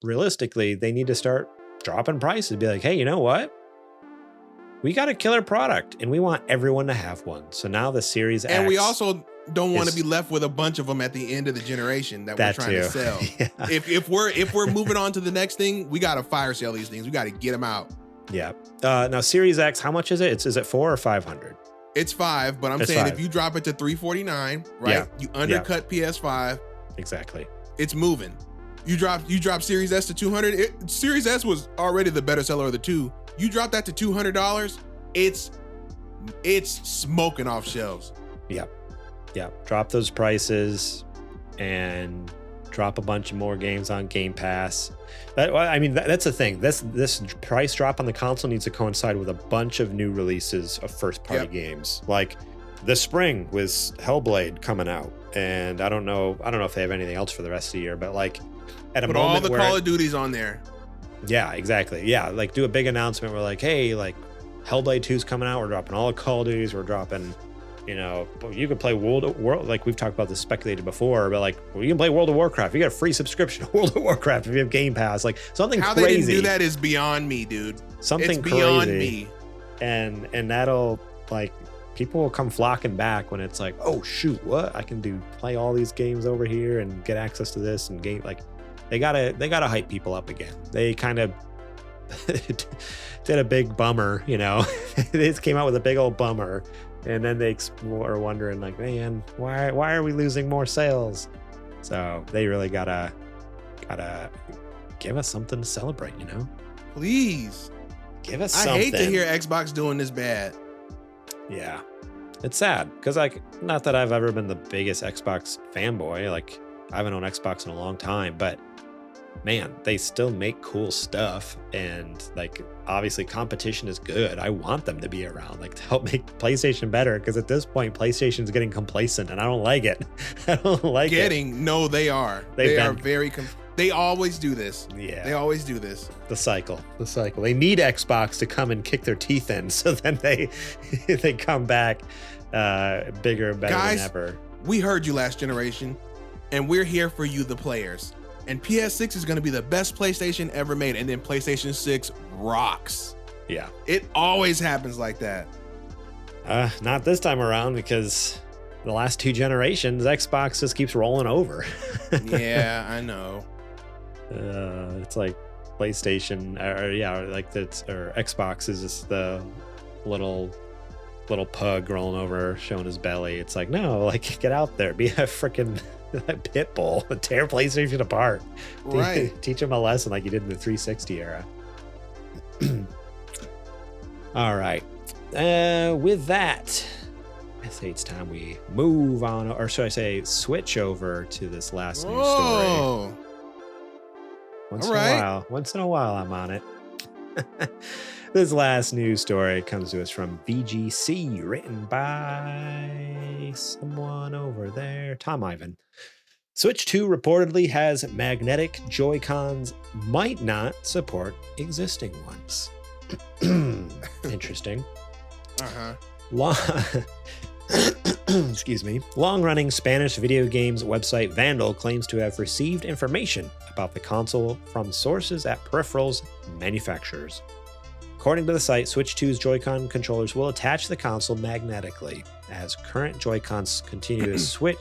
realistically, they need to start dropping prices, be like, hey, you know what? We got a killer product and we want everyone to have one. So now the Series X. And we also don't want to be left with a bunch of them at the end of the generation that we're trying to sell. Yeah. If we're moving on to the next thing, we got to fire sale these things. We got to get them out. Yeah. Now Series X, how much is it? Is it 4 or 500? It's 5, but I'm saying 5. If you drop it to $349, right? Yeah. You undercut PS5. Exactly. It's moving. You drop Series S to $200. Series S was already the better seller of the two. You drop that to $200, it's smoking off shelves. Yeah. Yeah. Drop those prices and drop a bunch of more games on Game Pass. That's the thing. This price drop on the console needs to coincide with a bunch of new releases of first-party games. Like this spring with Hellblade coming out, and I don't know if they have anything else for the rest of the year, but like at a put moment all the where, Call of Duties on there. Yeah, exactly. Yeah, like do a big announcement where like, hey, like Hellblade 2's coming out. We're dropping all the Call of Duties. We're dropping, you could play World, like we've talked about this speculated before, but like, well, you can play World of Warcraft. You get a free subscription to World of Warcraft if you have Game Pass. Like something How crazy. They didn't do that is beyond me, dude. Something it's crazy. Beyond me. And that'll like people will come flocking back when it's like, oh shoot, what I can play all these games over here and get access to this and game like. They gotta hype people up again. They kind of did a big bummer, They just came out with a big old bummer, and then they are wondering like, man, why are we losing more sales? So they really gotta give us something to celebrate, Please give us something. I hate to hear Xbox doing this bad. Yeah, it's sad because like, not that I've ever been the biggest Xbox fanboy. Like I haven't owned Xbox in a long time, but man, they still make cool stuff, and like obviously competition is good. I want them to be around, like to help make PlayStation better, because at this point PlayStation's getting complacent and I don't like it. I don't like No, they are. They are very they always do this. Yeah, they always do this. The cycle. They need Xbox to come and kick their teeth in, so then they come back bigger and better than ever. We heard you last generation, and we're here for you, the players. And PS6 is going to be the best PlayStation ever made. And then PlayStation 6 rocks. Yeah. It always happens like that. Not this time around, because the last two generations, Xbox just keeps rolling over. Yeah, I know. It's like PlayStation, or Xbox is just the little pug rolling over, showing his belly. It's like, no, like get out there, be a freaking pit bull, tear PlayStation apart. Right. Teach them a lesson like you did in the 360 era. All right. With that, I say it's time we move on, or should I say switch over to this last news story. Once in a while I'm on it. This last news story comes to us from VGC, written by someone over there, Tom Ivan. Switch 2 reportedly has magnetic Joy-Cons, might not support existing ones. Interesting. Excuse me. Long-running Spanish video games website Vandal claims to have received information about the console from sources at peripherals manufacturers. According to the site, Switch 2's Joy-Con controllers will attach the console magnetically. As current Joy-Cons continue to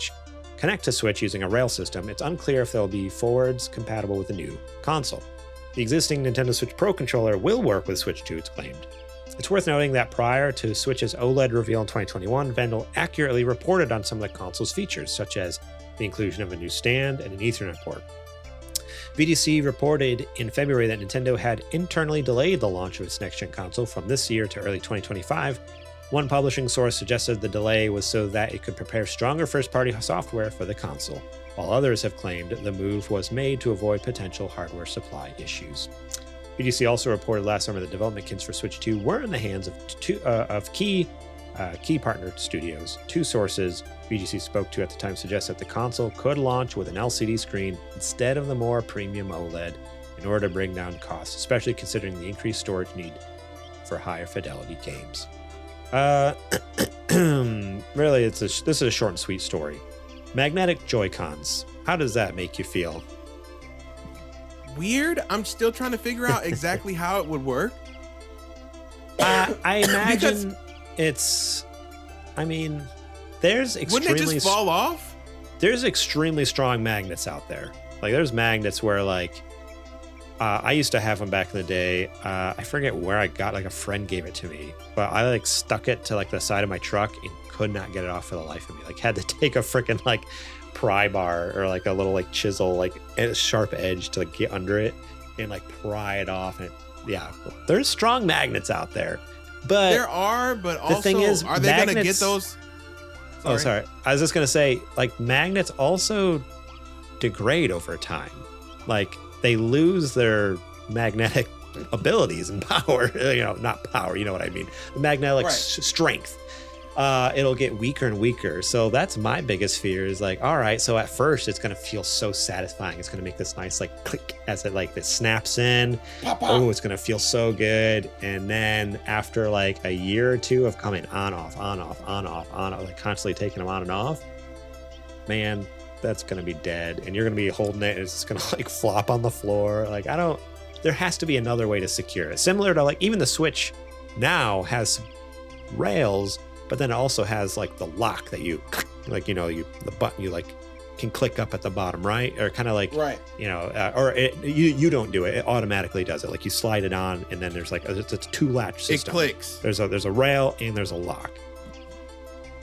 connect to Switch using a rail system, it's unclear if they'll be forwards compatible with the new console. The existing Nintendo Switch Pro controller will work with Switch 2, it's claimed. It's worth noting that prior to Switch's OLED reveal in 2021, Vandal accurately reported on some of the console's features, such as the inclusion of a new stand and an Ethernet port. VDC reported in February that Nintendo had internally delayed the launch of its next-gen console from this year to early 2025. One publishing source suggested the delay was so that it could prepare stronger first-party software for the console, while others have claimed the move was made to avoid potential hardware supply issues. VDC also reported last summer that development kits for Switch 2 were in the hands of key partner studios. Two sources VGC spoke to at the time suggest that the console could launch with an LCD screen instead of the more premium OLED in order to bring down costs, especially considering the increased storage need for higher fidelity games. Really, this is a short and sweet story. Magnetic Joy-Cons. How does that make you feel? Weird. I'm still trying to figure out exactly how it would work. I imagine there's extremely... Wouldn't it just fall off? There's extremely strong magnets out there. Like, there's magnets where, like, I used to have one back in the day. I forget where I got, like, a friend gave it to me. But I, like, stuck it to, like, the side of my truck and could not get it off for the life of me. Like, had to take a freaking, like, pry bar or, like, a little, like, chisel, like, a sharp edge to, like, get under it and, like, pry it off. And there's strong magnets out there. But there are, but also, the thing is, are they going to get those? Sorry. I was just going to say, like, magnets also degrade over time. Like they lose their magnetic abilities and power, not power, you know what I mean? The magnetic strength. It'll get weaker and weaker. So that's my biggest fear is like, all right, so at first it's going to feel so satisfying. It's going to make this nice like click as it snaps in. Oh, it's going to feel so good. And then after like a year or two of coming on, off, like constantly taking them on and off, man, that's going to be dead. And you're going to be holding it and it's going to like flop on the floor. Like there has to be another way to secure it. Similar to like even the Switch now has rails, but then it also has like the lock that you like, the button you like can click up at the bottom, right? Or kind of like, you don't do it. It automatically does it. Like you slide it on and then there's like, it's a 2-latch system. It clicks. There's a rail and there's a lock.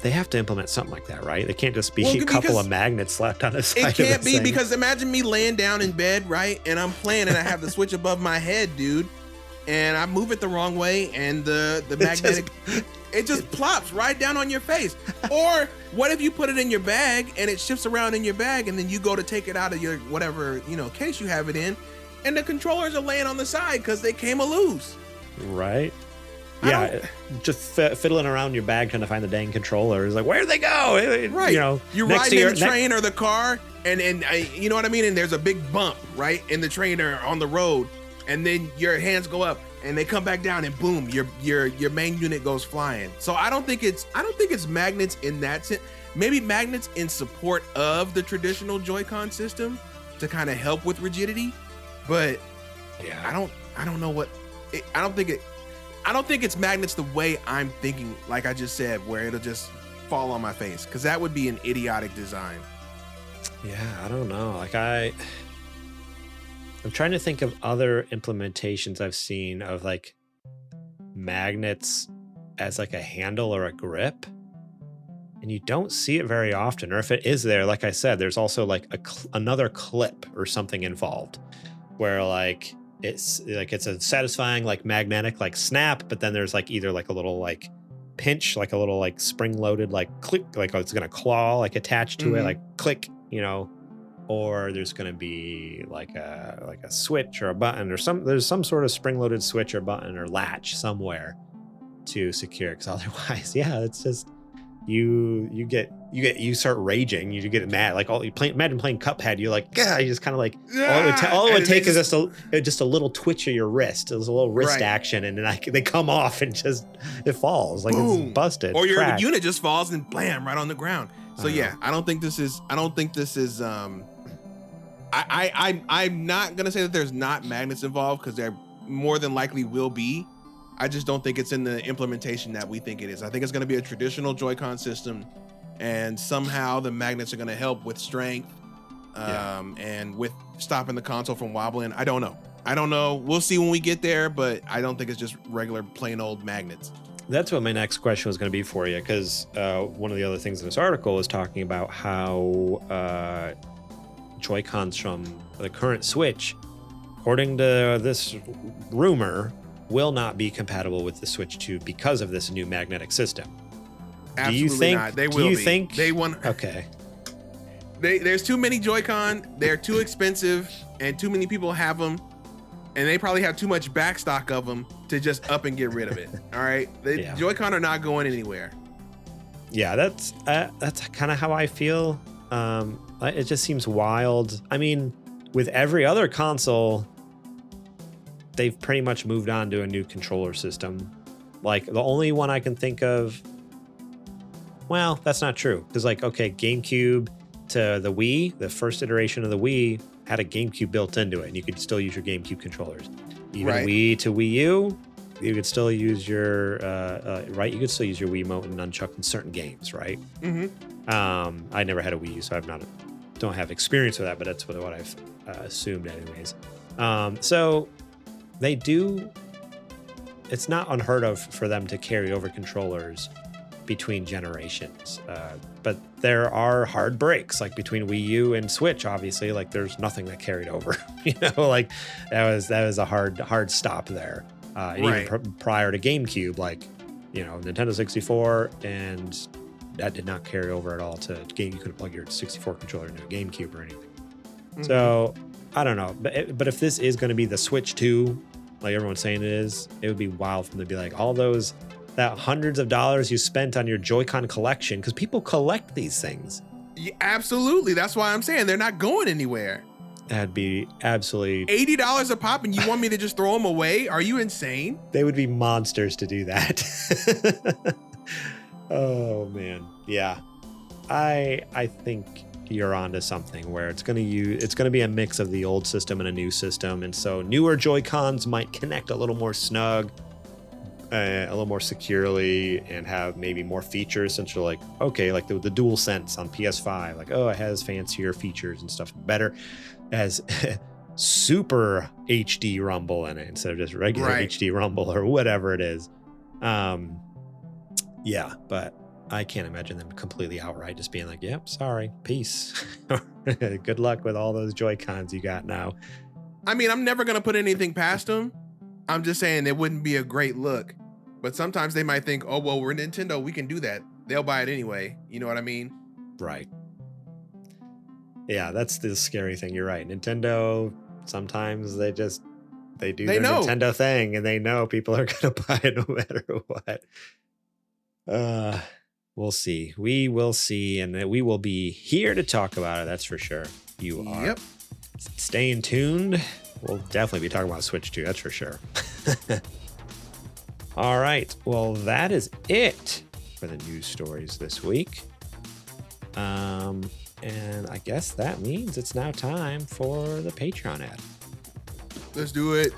They have to implement something like that, right? They can't just be a couple of magnets slapped on the side. It can't be because imagine me laying down in bed, right? And I'm playing and I have the Switch above my head, dude. And I move it the wrong way and the magnetic... It just plops right down on your face. Or what if you put it in your bag and it shifts around in your bag and then you go to take it out of your whatever, case you have it in and the controllers are laying on the side because they came loose. Right. Yeah. Just fiddling around your bag trying to find the dang controllers. Like, where'd they go? Right. You're riding in the train or the car and you know what I mean? And there's a big bump, right? In the train or on the road. And then your hands go up and they come back down and boom, your main unit goes flying. So I don't think it's magnets in that sense. Maybe magnets in support of the traditional Joy-Con system to kind of help with rigidity. But yeah, I don't know what I don't think it's magnets the way I'm thinking, like I just said, where it'll just fall on my face, because that would be an idiotic design. Yeah, I don't know. Like I'm trying to think of other implementations I've seen of like magnets as like a handle or a grip. And you don't see it very often. Or if it is there, like I said, there's also like another clip or something involved where like it's a satisfying like magnetic like snap, but then there's like either like a little like pinch, like a little like spring loaded like click, like it's gonna claw like attached to it, like click, or there's going to be like a switch or a button or there's some sort of spring-loaded switch or button or latch somewhere to secure, because otherwise, yeah, it's just you start raging, you get mad, like imagine playing Cuphead, you're like, yeah, you just kind of like all it would take is just a little twitch of your wrist, it was a little wrist action, and then they come off and just it falls, like boom. It's busted, or your unit just falls and blam right on the ground. So yeah, I don't think this is I'm not gonna say that there's not magnets involved, because there more than likely will be. I just don't think it's in the implementation that we think it is. I think it's gonna be a traditional Joy-Con system, and somehow the magnets are gonna help with strength, and with stopping the console from wobbling. I don't know. We'll see when we get there, but I don't think it's just regular plain old magnets. That's what my next question was going to be for you, because one of the other things in this article is talking about how Joy-Cons from the current Switch, according to this rumor, will not be compatible with the Switch 2 because of this new magnetic system. Absolutely not. They will be. Do you think? They want. Okay. There's too many Joy-Con. They're too expensive, and too many people have them, and they probably have too much backstock of them to just up and get rid of it. All right, Joy-Con are not going anywhere. Yeah, that's kind of how I feel. It just seems wild. I mean, with every other console, they've pretty much moved on to a new controller system. Like the only one I can think of, well, that's not true, because like, okay, GameCube to the Wii, the first iteration of the Wii had a GameCube built into it, and you could still use your GameCube controllers. Even Wii to Wii U, you could still use your You could still use your Wiimote and nunchuck in certain games, right? Mm-hmm. I never had a Wii U, so don't have experience with that, but that's what I've assumed, anyways. So they do. It's not unheard of for them to carry over controllers between generations, but there are hard breaks, like between Wii U and Switch. Obviously, like there's nothing that carried over. Like that was a hard stop there. Even prior to GameCube, like Nintendo 64, and that did not carry over at all to game. You couldn't plug your 64 controller into a GameCube or anything. So I don't know, but if this is going to be the Switch 2, like everyone's saying it is, it would be wild for them to be like all that hundreds of dollars you spent on your Joy-Con collection, because people collect these things. Yeah, absolutely. That's why I'm saying they're not going anywhere. That'd be absolutely $80 a pop, and you want me to just throw them away? Are you insane? They would be monsters to do that. Oh man, yeah. I think you're onto something where it's going to be a mix of the old system and a new system, and so newer Joy-Cons might connect a little more snug, a little more securely, and have maybe more features, since you're like, okay, like the Dual Sense on PS5, like, oh, it has fancier features and stuff, better, it has super HD rumble in it instead of just regular HD rumble or whatever it is. Yeah, but I can't imagine them completely outright just being like, yep, sorry, peace. Good luck with all those Joy-Cons you got now. I mean, I'm never going to put anything past them. I'm just saying it wouldn't be a great look. But sometimes they might think, oh, well, we're Nintendo, we can do that. They'll buy it anyway. You know what I mean? Right. Yeah, that's the scary thing. You're right. Nintendo, sometimes they do their Nintendo thing, and they know people are going to buy it no matter what. We'll see. We will see, and we will be here to talk about it. That's for sure. You are. Yep. Staying tuned. We'll definitely be talking about Switch 2. That's for sure. All right. Well, that is it for the news stories this week. And I guess that means it's now time for the Patreon ad. Let's do it.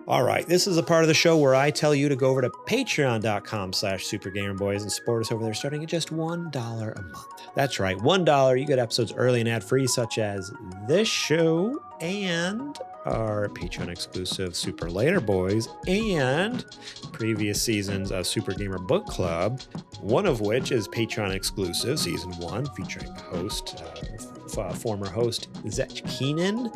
All right, this is a part of the show where I tell you to go over to patreon.com/supergamerboys and support us over there starting at just $1 a month. That's right, $1. You get episodes early and ad-free, such as this show and our Patreon exclusive Super Later Boys and previous seasons of Super Gamer Book Club, one of which is Patreon exclusive, season 1, featuring host, former host Zech Keenan.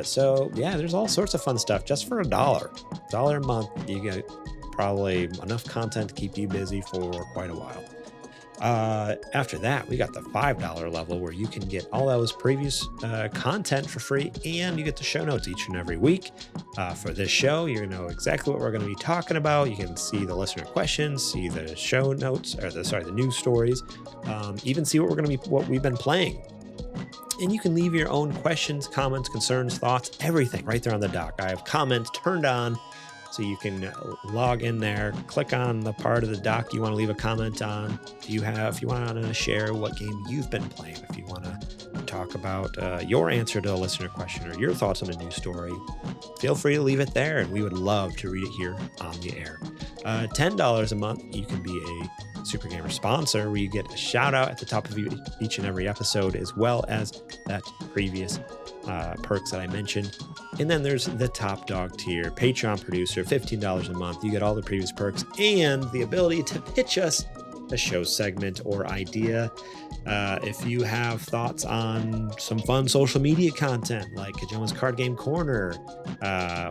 So yeah, there's all sorts of fun stuff just for $1 a month. You get probably enough content to keep you busy for quite a while. After that, we got the $5 level where you can get all those previous content for free, and you get the show notes each and every week. For this show, you know exactly what we're going to be talking about. You can see the listener questions, see the show notes, or the news stories, even see what we've been playing. And you can leave your own questions, comments, concerns, thoughts, everything right there on the dock. I have comments turned on, so you can log in there, click on the part of the dock you want to leave a comment on. If you want to share what game you've been playing, if you want to talk about your answer to a listener question or your thoughts on a news story, feel free to leave it there, and we would love to read it here on the air. $10 a month, you can be a Super Gamer sponsor, where you get a shout out at the top of each and every episode, as well as that previous perks that I mentioned. And then there's the top dog tier, Patreon producer, $15 a month. You get all the previous perks and the ability to pitch us a show segment or idea. If you have thoughts on some fun social media content like Kajoma's Card Game Corner,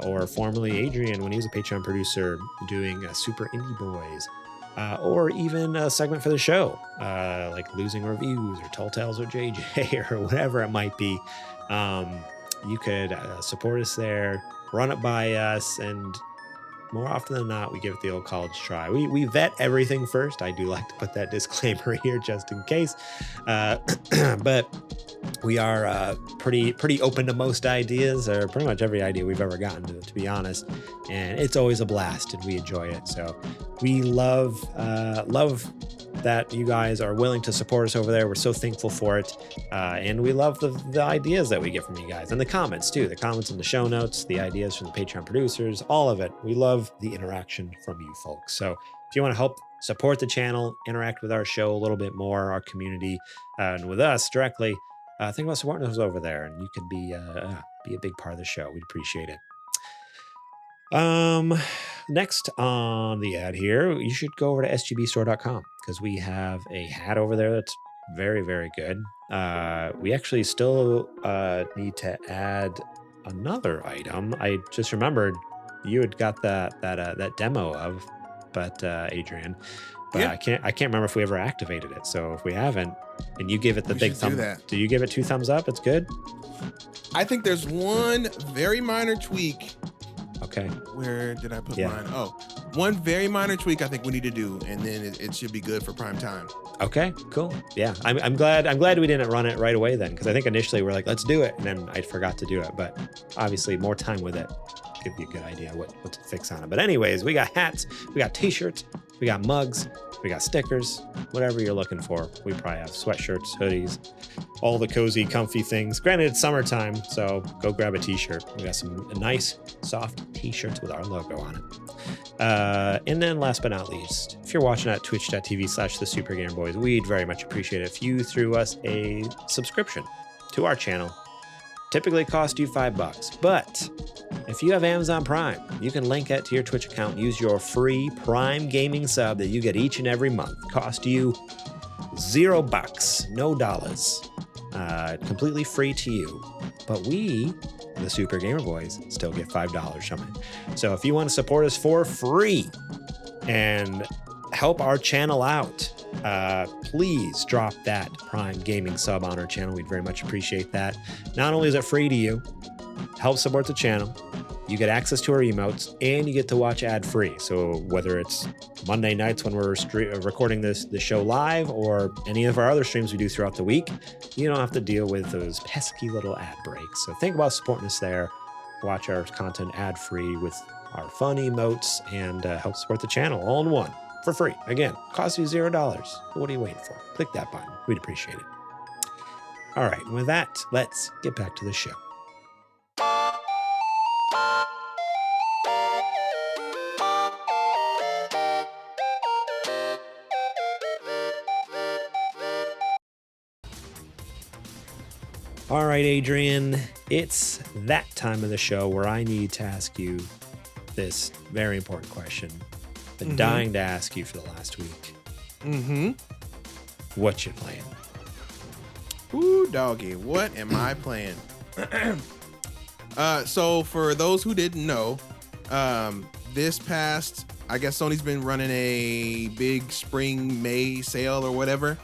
or formerly Adrian when he was a Patreon producer doing Super Indie Boys, or even a segment for the show, like Losing Reviews or Tall Tales or JJ or whatever it might be, you could support us there, run it by us, and more often than not, we give it the old college try. We vet everything first. I do like to put that disclaimer here just in case. But we are pretty open to most ideas, or pretty much every idea we've ever gotten to be honest. And it's always a blast, and we enjoy it. So we love that you guys are willing to support us over there. We're so thankful for it. And we love the ideas that we get from you guys, and the comments too. The comments in the show notes, the ideas from the Patreon producers, all of it. We love the interaction from you folks. So if you want to help support the channel, interact with our show a little bit more, our community, and with us directly, think about supporting us over there, and you can be a big part of the show. We'd appreciate it. Next on the ad here, you should go over to sgbstore.com, because we have a hat over there that's very, very good. We actually still need to add another item I just remembered you had got that demo of, but Adrian, but I can't remember if we ever activated it. So if we haven't, and you give it the big thumb, do you give it 2 thumbs up? It's good. I think there's one very minor tweak. Okay. Where did I put mine? Oh, one very minor tweak I think we need to do, and then it should be good for prime time. Okay, cool. Yeah, I'm glad we didn't run it right away then, because I think initially we're like, let's do it, and then I forgot to do it. But obviously, more time with it give you a good idea what to fix on it. But anyways, we got hats, we got t-shirts, we got mugs, we got stickers, whatever you're looking for. We probably have sweatshirts, hoodies, all the cozy, comfy things. Granted, it's summertime, so go grab a t-shirt. We got some nice, soft t-shirts with our logo on it. And then last but not least, if you're watching at twitch.tv/thesupergamerboys, we'd very much appreciate it if you threw us a subscription to our channel. Typically cost you $5, but if you have Amazon Prime, you can link it to your Twitch account, use your free Prime gaming sub that you get each and every month. Cost you $0, no dollars. Completely free to you. But we, the Super Gamer Boys, still get $5 from it. So if you want to support us for free and help our channel out, please drop that Prime gaming sub on our channel. We'd very much appreciate that. Not only is it free to you, help support the channel, you get access to our emotes, and you get to watch ad-free. So whether it's Monday nights when we're recording the show live, or any of our other streams we do throughout the week, you don't have to deal with those pesky little ad breaks. So think about supporting us there. Watch our content ad-free with our fun emotes, and help support the channel all in one for free. Again, costs you $0. What are you waiting for? Click that button. We'd appreciate it. All right, with that, let's get back to the show. All right, Adrian, it's that time of the show where I need to ask you this very important question. Been dying to ask you for the last week. What you playing? Ooh, doggy, what am I playing? So for those who didn't know, this past, I guess Sony's been running a big spring May sale or whatever.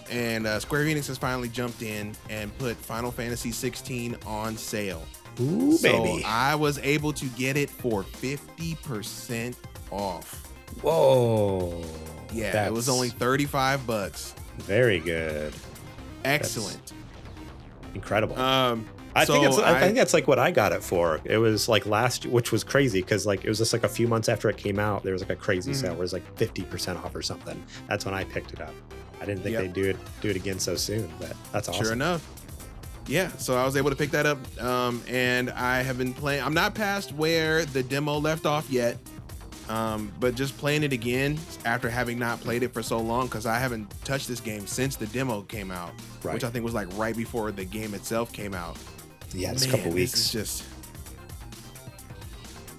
And Square Enix has finally jumped in and put Final Fantasy 16 on sale. Ooh, so baby. I was able to get it for 50% off. Whoa. Yeah, it was only $35. Very good. Excellent. That's incredible. I think that's like what I got it for. It was like which was crazy because like it was just like a few months after it came out. There was like a crazy sale where it was like 50% off or something. That's when I picked it up. I didn't think they'd do it again so soon, but that's awesome. Sure enough. Yeah, so I was able to pick that up, and I have been playing. I'm not past where the demo left off yet, but just playing it again after having not played it for so long, because I haven't touched this game since the demo came out, which I think was like right before the game itself came out. Yeah, it's a couple weeks. This is just,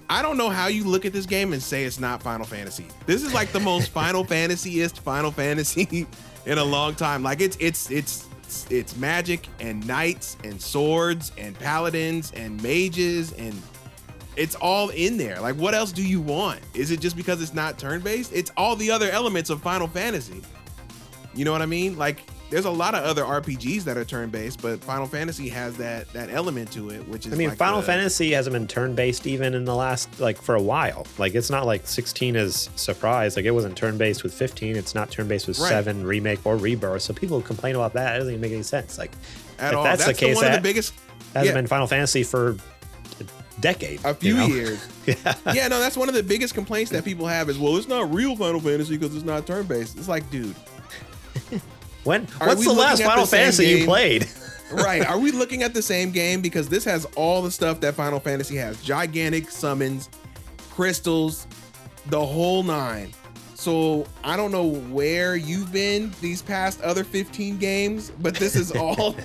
I don't know how you look at this game and say it's not Final Fantasy. This is like the most Final Fantasy-ist Final Fantasy in a long time. Like it's magic and knights and swords and paladins and mages, and it's all in there. Like, what else do you want? Is it just because it's not turn-based? It's all the other elements of Final Fantasy. You know what I mean? Like, there's a lot of other RPGs that are turn-based, but Final Fantasy has that element to it, which is, I mean, like Final Fantasy hasn't been turn-based even in the last, like, for a while. Like, it's not like 16 is surprise. Like, it wasn't turn-based with 15. It's not turn-based with 7, Remake, or Rebirth. So people complain about that. It doesn't even make any sense. Like, at all. That's the case, one of the biggest. Hasn't been Final Fantasy for a decade. A few years. Yeah, no, that's one of the biggest complaints that people have is, well, it's not real Final Fantasy because it's not turn-based. It's like, dude. What's the last Final Fantasy you played? Right. Are we looking at the same game? Because this has all the stuff that Final Fantasy has. Gigantic summons, crystals, the whole 9. So I don't know where you've been these past other 15 games, but this is all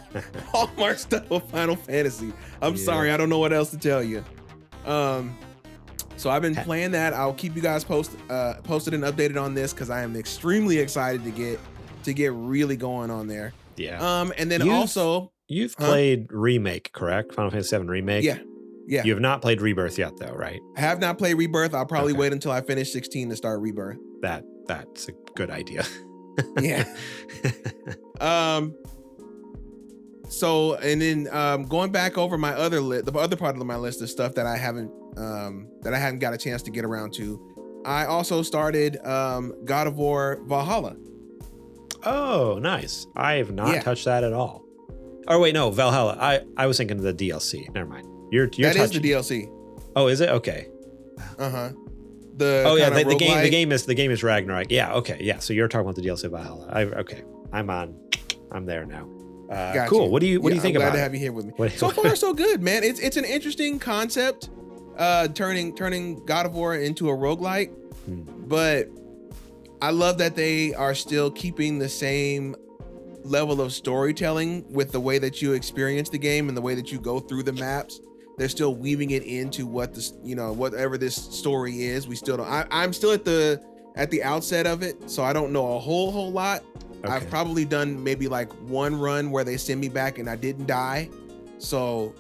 hallmark stuff of Final Fantasy. I'm sorry. I don't know what else to tell you. So I've been playing that. I'll keep you guys posted and updated on this because I am extremely excited to get really going on there. Yeah. And then you've played Remake, correct? Final Fantasy VII Remake. Yeah. Yeah. You have not played Rebirth yet, though, right? I have not played Rebirth. I'll probably wait until I finish 16 to start Rebirth. That's a good idea. Yeah. So, and then going back over my other list, the other part of my list of stuff that I haven't got a chance to get around to. I also started God of War Valhalla. Oh, nice. I have not touched that at all. Oh wait, no, Valhalla. I was thinking of the DLC. Never mind. You're that is the DLC. Oh, is it? Okay. Uh-huh. The game is Ragnarok. Yeah, okay. Yeah, so you're talking about the DLC of Valhalla. I'm there now. Cool. What do you think about it? I'm glad to have you here with me. So far, so good, man. It's an interesting concept, turning God of War into a roguelike, but I love that they are still keeping the same level of storytelling with the way that you experience the game and the way that you go through the maps. They're still weaving it into what whatever this story is. We still don't. I'm still at the outset of it, so I don't know a whole lot. Okay. I've probably done maybe like one run where they send me back and I didn't die. So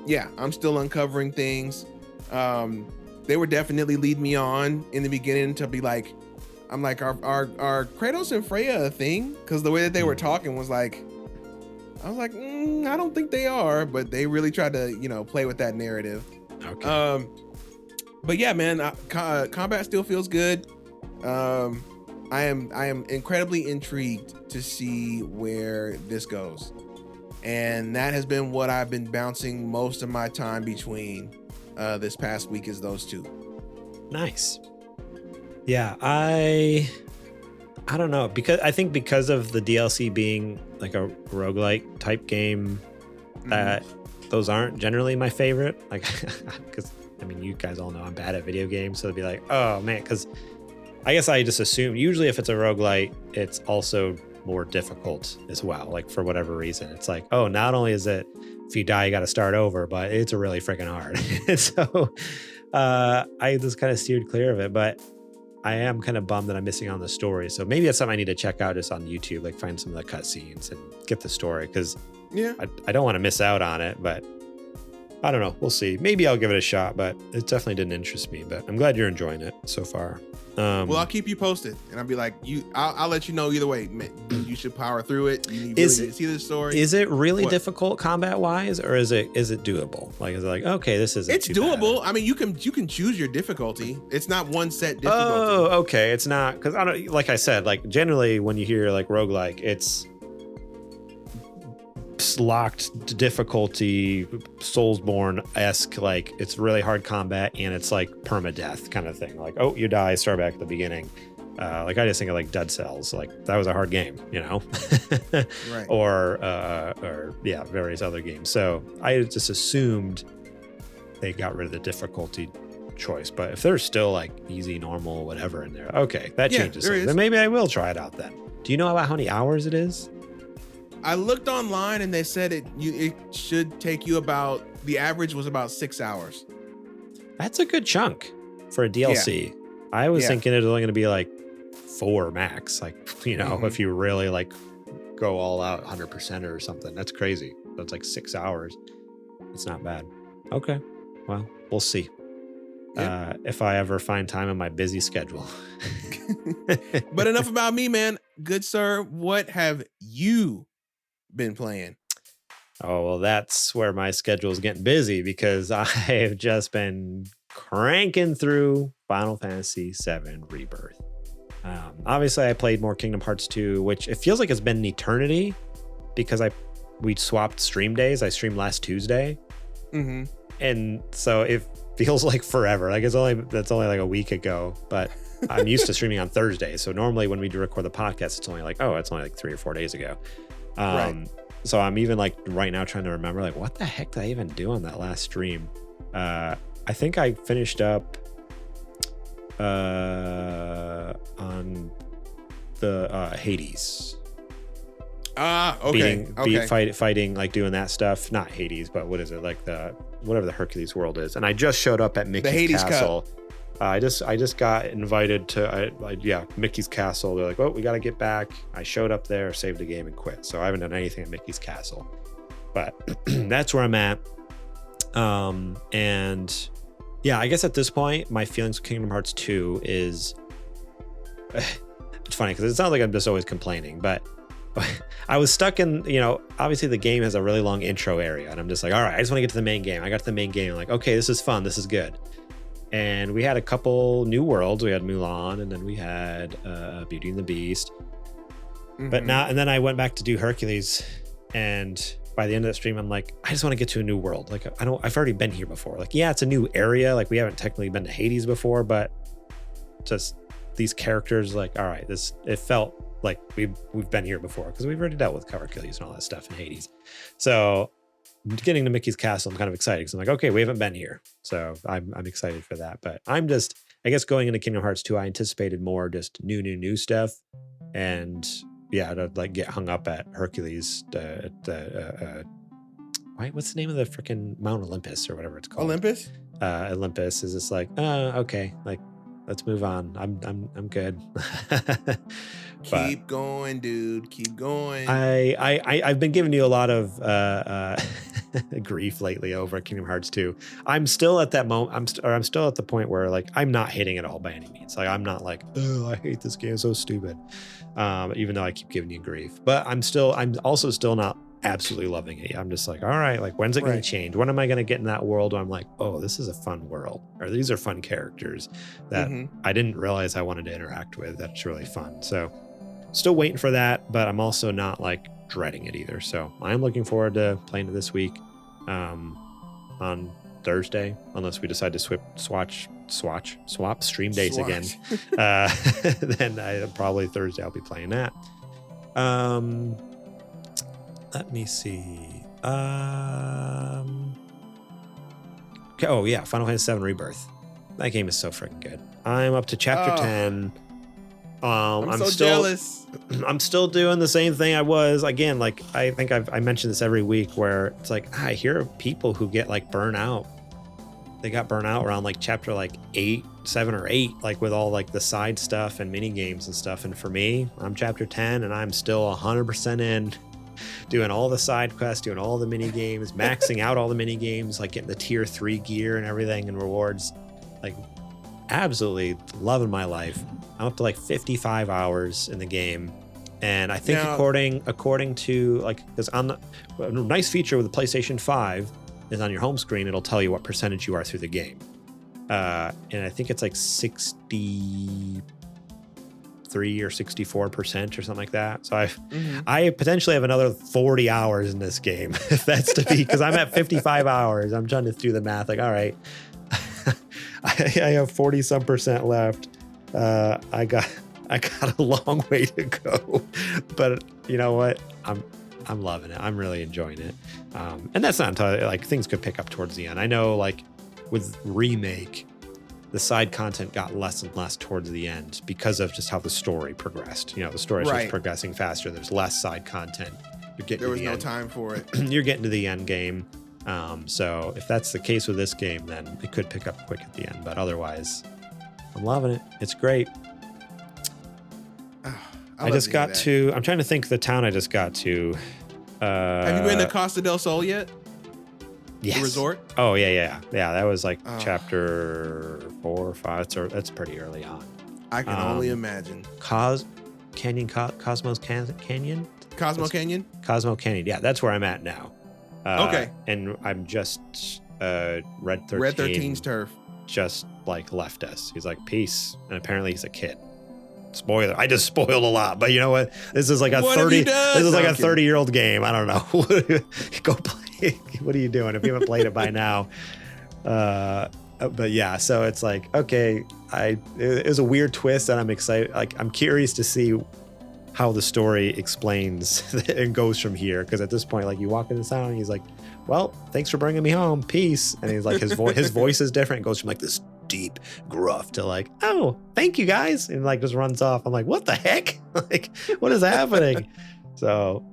yeah, I'm still uncovering things. They were definitely leading me on in the beginning to be like, I'm like, are Kratos and Freya a thing? Because the way that they were talking was like, I was like, I don't think they are, but they really tried to, play with that narrative. Okay. But yeah, man, combat still feels good. I am incredibly intrigued to see where this goes. And that has been what I've been bouncing most of my time between this past week is those two. Nice. Yeah, I don't know, because of the DLC being like a roguelike type game, that those aren't generally my favorite. Like, because you guys all know I'm bad at video games, so it'd be like, oh man, because I guess I just assume usually if it's a roguelite, it's also more difficult as well. Like for whatever reason, it's like, oh, not only is it if you die you got to start over, but it's really freaking hard. So I just kind of steered clear of it, but I am kind of bummed that I'm missing on the story. So maybe that's something I need to check out just on YouTube, like find some of the cutscenes and get the story, because I don't want to miss out on it, but I don't know. We'll see. Maybe I'll give it a shot, but it definitely didn't interest me. But I'm glad you're enjoying it so far. Well, I'll keep you posted, and I'll be like, I'll let you know either way. You should power through it. You need to see the story. Is it really difficult combat wise, or is it doable? Like, is it like, okay, this isn't It's doable. Bad. I mean, you can choose your difficulty. It's not one set difficulty. Oh, okay. It's not, because I don't, like I said, like generally when you hear like roguelike, it's locked difficulty, Soulsborne-esque, like it's really hard combat and it's like permadeath kind of thing. Like, oh, you die, start back at the beginning. Like I just think of like Dead Cells, like that was a hard game, Right. or various other games. So I just assumed they got rid of the difficulty choice, but if there's still like easy, normal, whatever in there, okay, that changes things. Then maybe I will try it out then. Do you know about how many hours it is? I looked online and they said it should take you the average was about 6 hours. That's a good chunk for a DLC. Yeah. I was thinking it was only going to be like 4 max. Like, if you really like go all out 100% or something, that's crazy. That's like 6 hours. It's not bad. Okay. Well, we'll see. Yeah. If I ever find time in my busy schedule. But enough about me, man. Good sir, what have you been playing? Oh, well, that's where my schedule is getting busy, because I've just been cranking through Final Fantasy VII Rebirth. Obviously, I played more Kingdom Hearts 2, which it feels like it's been an eternity, because we swapped stream days. I streamed last Tuesday, and so it feels like forever. Like that's only like a week ago, but I'm used to streaming on Thursday. So normally when we do record the podcast, it's only like 3 or 4 days ago. Right. So I'm even like right now trying to remember, like, what the heck did I even do on that last stream? I think I finished up on the Hades. Okay. Fighting, like doing that stuff. Not Hades, but what is it? Like whatever the Hercules world is. And I just showed up at Mickey's Castle. Cup. I just got invited to Mickey's Castle. They're like, oh, we got to get back. I showed up there, saved the game, and quit. So I haven't done anything at Mickey's Castle, but that's where I'm at. And yeah, I guess at this point, my feelings with Kingdom Hearts 2 is it's funny because it sounds like I'm just always complaining, but I was stuck in, obviously the game has a really long intro area, and I'm just like, all right, I just want to get to the main game. I got to the main game. I'm like, okay, this is fun. This is good. And we had a couple new worlds. We had Mulan, and then we had Beauty and the Beast. But now, and then I went back to do Hercules, and by the end of the stream, I'm like, I just want to get to a new world. Like, I've already been here before. Like, yeah, it's a new area. Like, we haven't technically been to Hades before, but just these characters, like, all right, it felt like we've been here before because we've already dealt with Hercules and all that stuff in Hades. So getting to Mickey's Castle, I'm kind of excited because I'm like, okay, we haven't been here. So I'm excited for that. But I'm just, I guess going into Kingdom Hearts 2, I anticipated more just new stuff. And yeah, to like get hung up at Hercules, what's the name of the freaking Mount Olympus or whatever it's called? Olympus? Olympus is just like, okay, like let's move on. I'm good. Keep going, dude. Keep going. I've been giving you a lot of grief lately over Kingdom Hearts 2. I'm still at that moment. I'm still at the point where like I'm not hating it all by any means. Like I'm not like, oh, I hate this game, it's so stupid. Even though I keep giving you grief, but I'm also still not absolutely loving it. I'm just like, all right, like when's it going to change? When am I going to get in that world where I'm like, oh, this is a fun world, or these are fun characters that I didn't realize I wanted to interact with. That's really fun. So still waiting for that, but I'm also not like dreading it either. So I'm looking forward to playing it this week on Thursday, unless we decide to swap stream days again. Then probably Thursday I'll be playing that. Let me see. Okay, oh yeah, Final Fantasy VII Rebirth. That game is so freaking good. I'm up to chapter 10. I'm so jealous. I'm still doing the same thing I was. Again, like I think I mentioned this every week, where it's like I hear of people who get like burnt out. They got burnt out around like chapter like 7 or 8, like with all like the side stuff and mini games and stuff. And for me, I'm chapter 10 and I'm still 100% in, doing all the side quests, doing all the mini games, maxing out all the mini games, like getting the tier 3 gear and everything and rewards. Like absolutely loving my life. I'm up to like 55 hours in the game. And I think according to like, because a nice feature with the PlayStation 5 is on your home screen, it'll tell you what percentage you are through the game. And I think it's like 63 or 64% or something like that. So I potentially have another 40 hours in this game, if that's to be, because I'm at 55 hours. I'm trying to do the math. Like, all right, I have 40 some percent left. I got a long way to go, but you know what? I'm loving it. I'm really enjoying it. And that's not entirely like things could pick up towards the end. I know like with Remake, the side content got less and less towards the end because of just how the story progressed. The story is just progressing faster. There's less side content. There was no time for it. You're getting to the end game. So if that's the case with this game, then it could pick up quick at the end. But otherwise, I'm loving it. It's great. I'm trying to think the town I just got to. Have you been to Costa del Sol yet? Yes. The resort? Oh, yeah. That was like chapter 4 or 5. That's pretty early on. I can only imagine. Cosmos Canyon? Cosmo Canyon? Cosmo Canyon. Yeah, that's where I'm at now. Okay. And I'm just Red 13. Red 13's turf. Just like left us. He's like, peace. And apparently he's a kid. Spoiler. I just spoiled a lot, but you know what? This is like a 30-year-old game. I don't know. Go play. What are you doing if you haven't played it by now? But yeah, so it's like, okay, it was a weird twist and I'm excited. Like, I'm curious to see how the story explains and goes from here. Because at this point, like, you walk into town and he's like, well, thanks for bringing me home. Peace. And he's like, his voice is different. It goes from like this deep gruff to like, oh, thank you guys. And like just runs off. I'm like, what the heck? Like, what is happening? So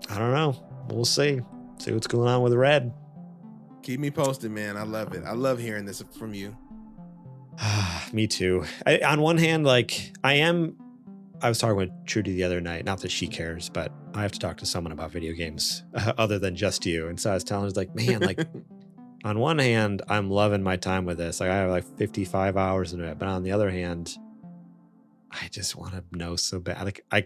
I don't know. We'll see what's going on with Red. Keep me posted, man. I love it. I love hearing this from you. Me too. On one hand, like I was talking with Trudy the other night, not that she cares, but I have to talk to someone about video games other than just you. And so I was telling her, like, man, like on one hand, I'm loving my time with this. Like I have like 55 hours into it, but on the other hand, I just want to know so bad. Like I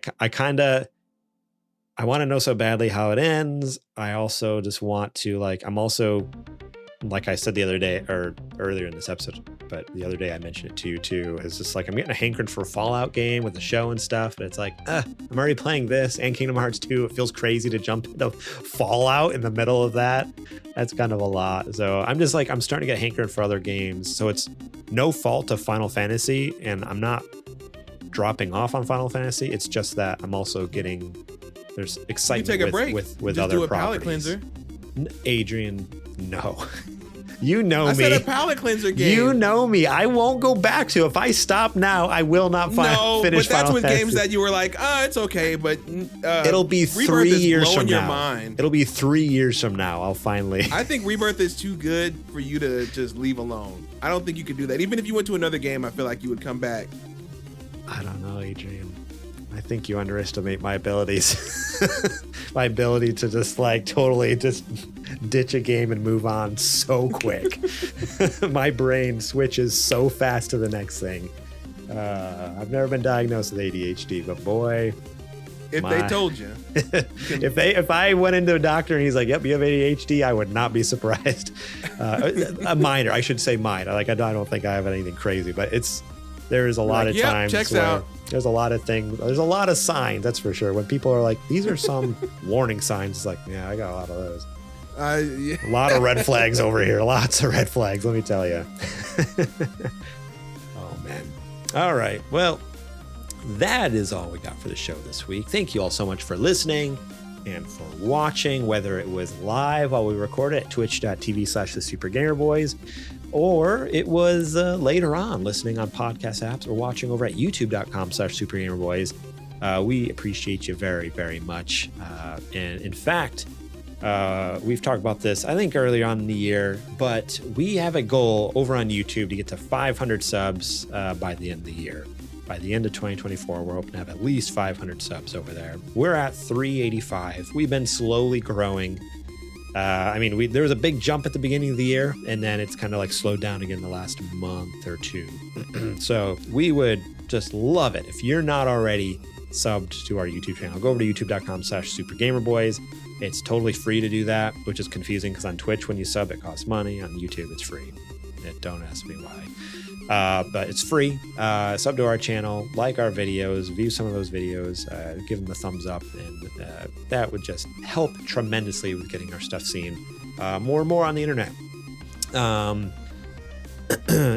want to know so badly how it ends. I also just want to I'm also, like I said the other day or earlier in this episode, but the other day I mentioned it to you too. It's just like I'm getting a hankering for a Fallout game with the show and stuff, but it's like, I'm already playing this and Kingdom Hearts 2. It feels crazy to jump into Fallout in the middle of that. That's kind of a lot. So I'm just like, I'm starting to get hankering for other games. So it's no fault of Final Fantasy, and I'm not dropping off on Final Fantasy. It's just that I'm also getting, there's excitement take a break. with just other do a properties. Palate cleanser. Adrian, no. You know I me. said a palate cleanser game. You know me. I won't go back to. If I stop now, I will not finish Final Fantasy. But that's with games that you were like, it's okay, but it'll be Rebirth 3 is years blowing from your now. mind. It'll be 3 years from now. I'll finally. I think Rebirth is too good for you to just leave alone. I don't think you could do that. Even if you went to another game, I feel like you would come back. I don't know, Adrian. I think you underestimate my abilities. My ability to just totally just ditch a game and move on so quick. My brain switches so fast to the next thing. I've never been diagnosed with ADHD, but boy, if they told you, if I went into a doctor and he's like, "Yep, you have ADHD," I would not be surprised. A minor, I should say minor. I don't think I have anything crazy, but there is a lot of times checks where out. There's a lot of things. There's a lot of signs, that's for sure. When people are like, "These are some warning signs," it's like, yeah, I got a lot of those. Yeah. A lot of red flags over here. Lots of red flags, let me tell you. Oh, man. All right. Well, that is all we got for the show this week. Thank you all so much for listening and for watching, whether it was live while we recorded at twitch.tv/thesupergamerboys, or it was later on listening on podcast apps or watching over at youtube.com/supergamerboys. We appreciate you very, very much. And in fact, we've talked about this, I think, earlier on in the year, but we have a goal over on YouTube to get to 500 subs by the end of the year. By the end of 2024, we're hoping to have at least 500 subs over there. We're at 385. We've been slowly growing. There was a big jump at the beginning of the year, and then it's kind of slowed down again the last month or two. So we would just love it if you're not already subbed to our YouTube channel. Go over to youtube.com/supergamerboys. It's totally free to do that, which is confusing because on Twitch, when you sub, it costs money. On YouTube, it's free. Don't ask me why. But it's free. Sub to our channel, like our videos, view some of those videos, give them a thumbs up, and that would just help tremendously with getting our stuff seen more and more on the internet.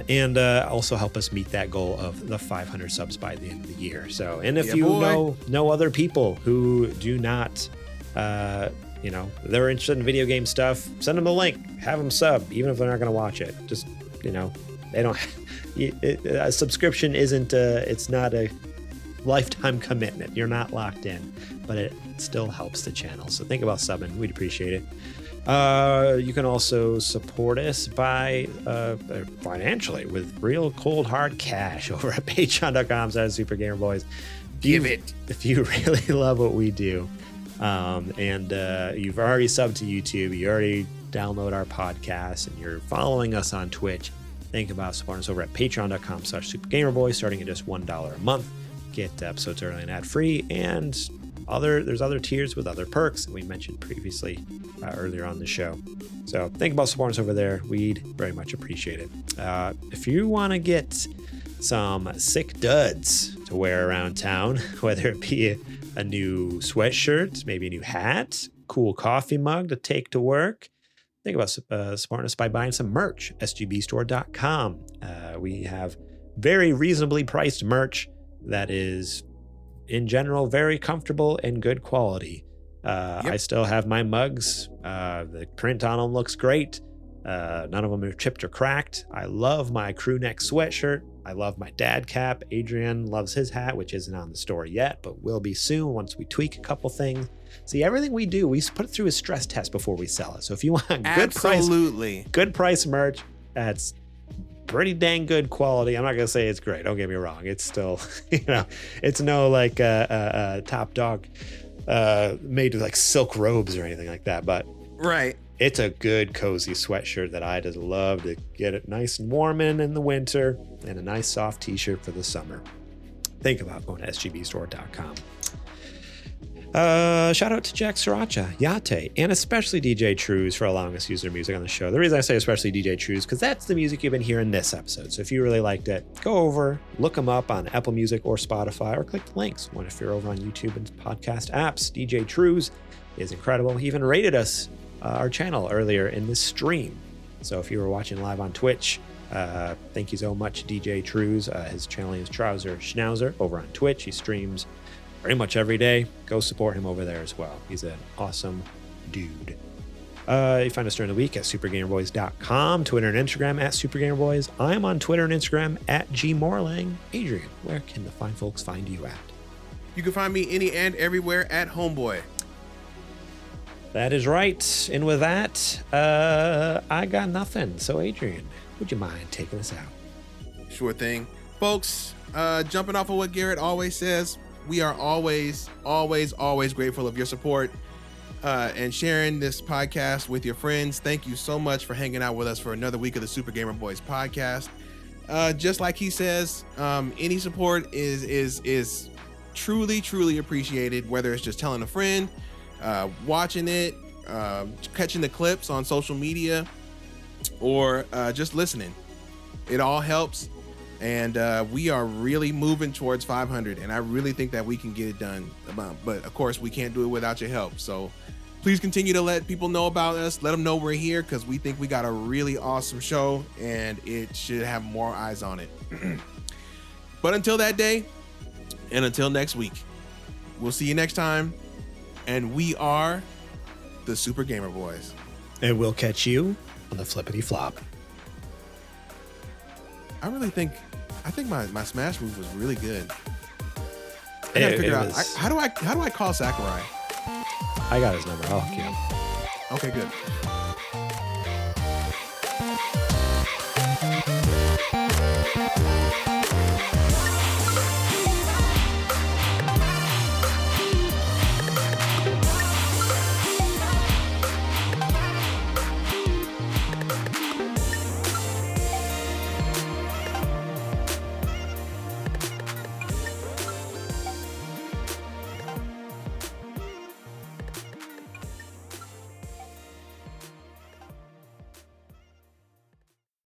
And also help us meet that goal of the 500 subs by the end of the year. So, and if know other people who do not, they're interested in video game stuff, send them the link, have them sub, even if they're not going to watch it. Just, they don't. A subscription isn't. It's not a lifetime commitment. You're not locked in, but it still helps the channel. So think about subbing. We'd appreciate it. You can also support us by financially with real cold hard cash over at patreon.com/supergamerboys. If you really love what we do, and you've already subbed to YouTube, you already download our podcast, and you're following us on Twitch, think about supporting us over at patreon.com/supergamerboys, starting at just $1 a month. Get episodes early and ad-free, and there's other tiers with other perks that we mentioned previously earlier on the show. So think about supporting us over there. We'd very much appreciate it. If you want to get some sick duds to wear around town, whether it be a new sweatshirt, maybe a new hat, cool coffee mug to take to work, think about supporting us by buying some merch, sgbstore.com. We have very reasonably priced merch that is, in general, very comfortable and good quality. Yep. I still have my mugs. The print on them looks great. None of them are chipped or cracked. I love my crew neck sweatshirt. I love my dad cap. Adrian loves his hat, which isn't on the store yet, but will be soon once we tweak a couple things. See, everything we do, we put it through a stress test before we sell it. So if you want good price merch, that's pretty dang good quality. I'm not gonna say it's great. Don't get me wrong. It's still, it's no top dog made with silk robes or anything like that. But right, It's a good, cozy sweatshirt that I just love to get it nice and warm in the winter, and a nice soft t-shirt for the summer. Think about going to sgbstore.com. Shout out to Jack Sriracha, Yate, and especially DJ Trooz for allowing us to use their music on the show. The reason I say especially DJ Trooz, because that's the music you've been hearing this episode. So if you really liked it, go over, look them up on Apple Music or Spotify, or click the links if you're over on YouTube and podcast apps. DJ Trooz is incredible. He even rated us, our channel, earlier in this stream. So if you were watching live on Twitch, thank you so much, DJ Trooz. His channel is Trouser Schnauzer over on Twitch. He streams pretty much every day. Go support him over there as well. He's an awesome dude. You find us during the week at supergamerboys.com, Twitter and Instagram at supergamerboys. I'm on Twitter and Instagram at gmorlang. Adrian, where can the fine folks find you at? You can find me any and everywhere at Homeboy. That is right. And with that, I got nothing. So Adrian, would you mind taking us out? Sure thing. Folks, jumping off of what Garrett always says, we are always grateful of your support and sharing this podcast with your friends. Thank you so much for hanging out with us for another week of the Super Gamer Boys podcast. Just like he says, any support is truly appreciated, whether it's just telling a friend, watching it, catching the clips on social media, or just listening. It all helps. And we are really moving towards 500, and I really think that we can get it done. But of course, we can't do it without your help. So please continue to let people know about us. Let them know we're here, because we think we got a really awesome show, and it should have more eyes on it. But until that day, and until next week, we'll see you next time. And we are the Super Gamer Boys. And we'll catch you on the flippity flop. I think my smash move was really good. I gotta figure out how do I call Sakurai? I got his number. I'll hook you up. Okay, good.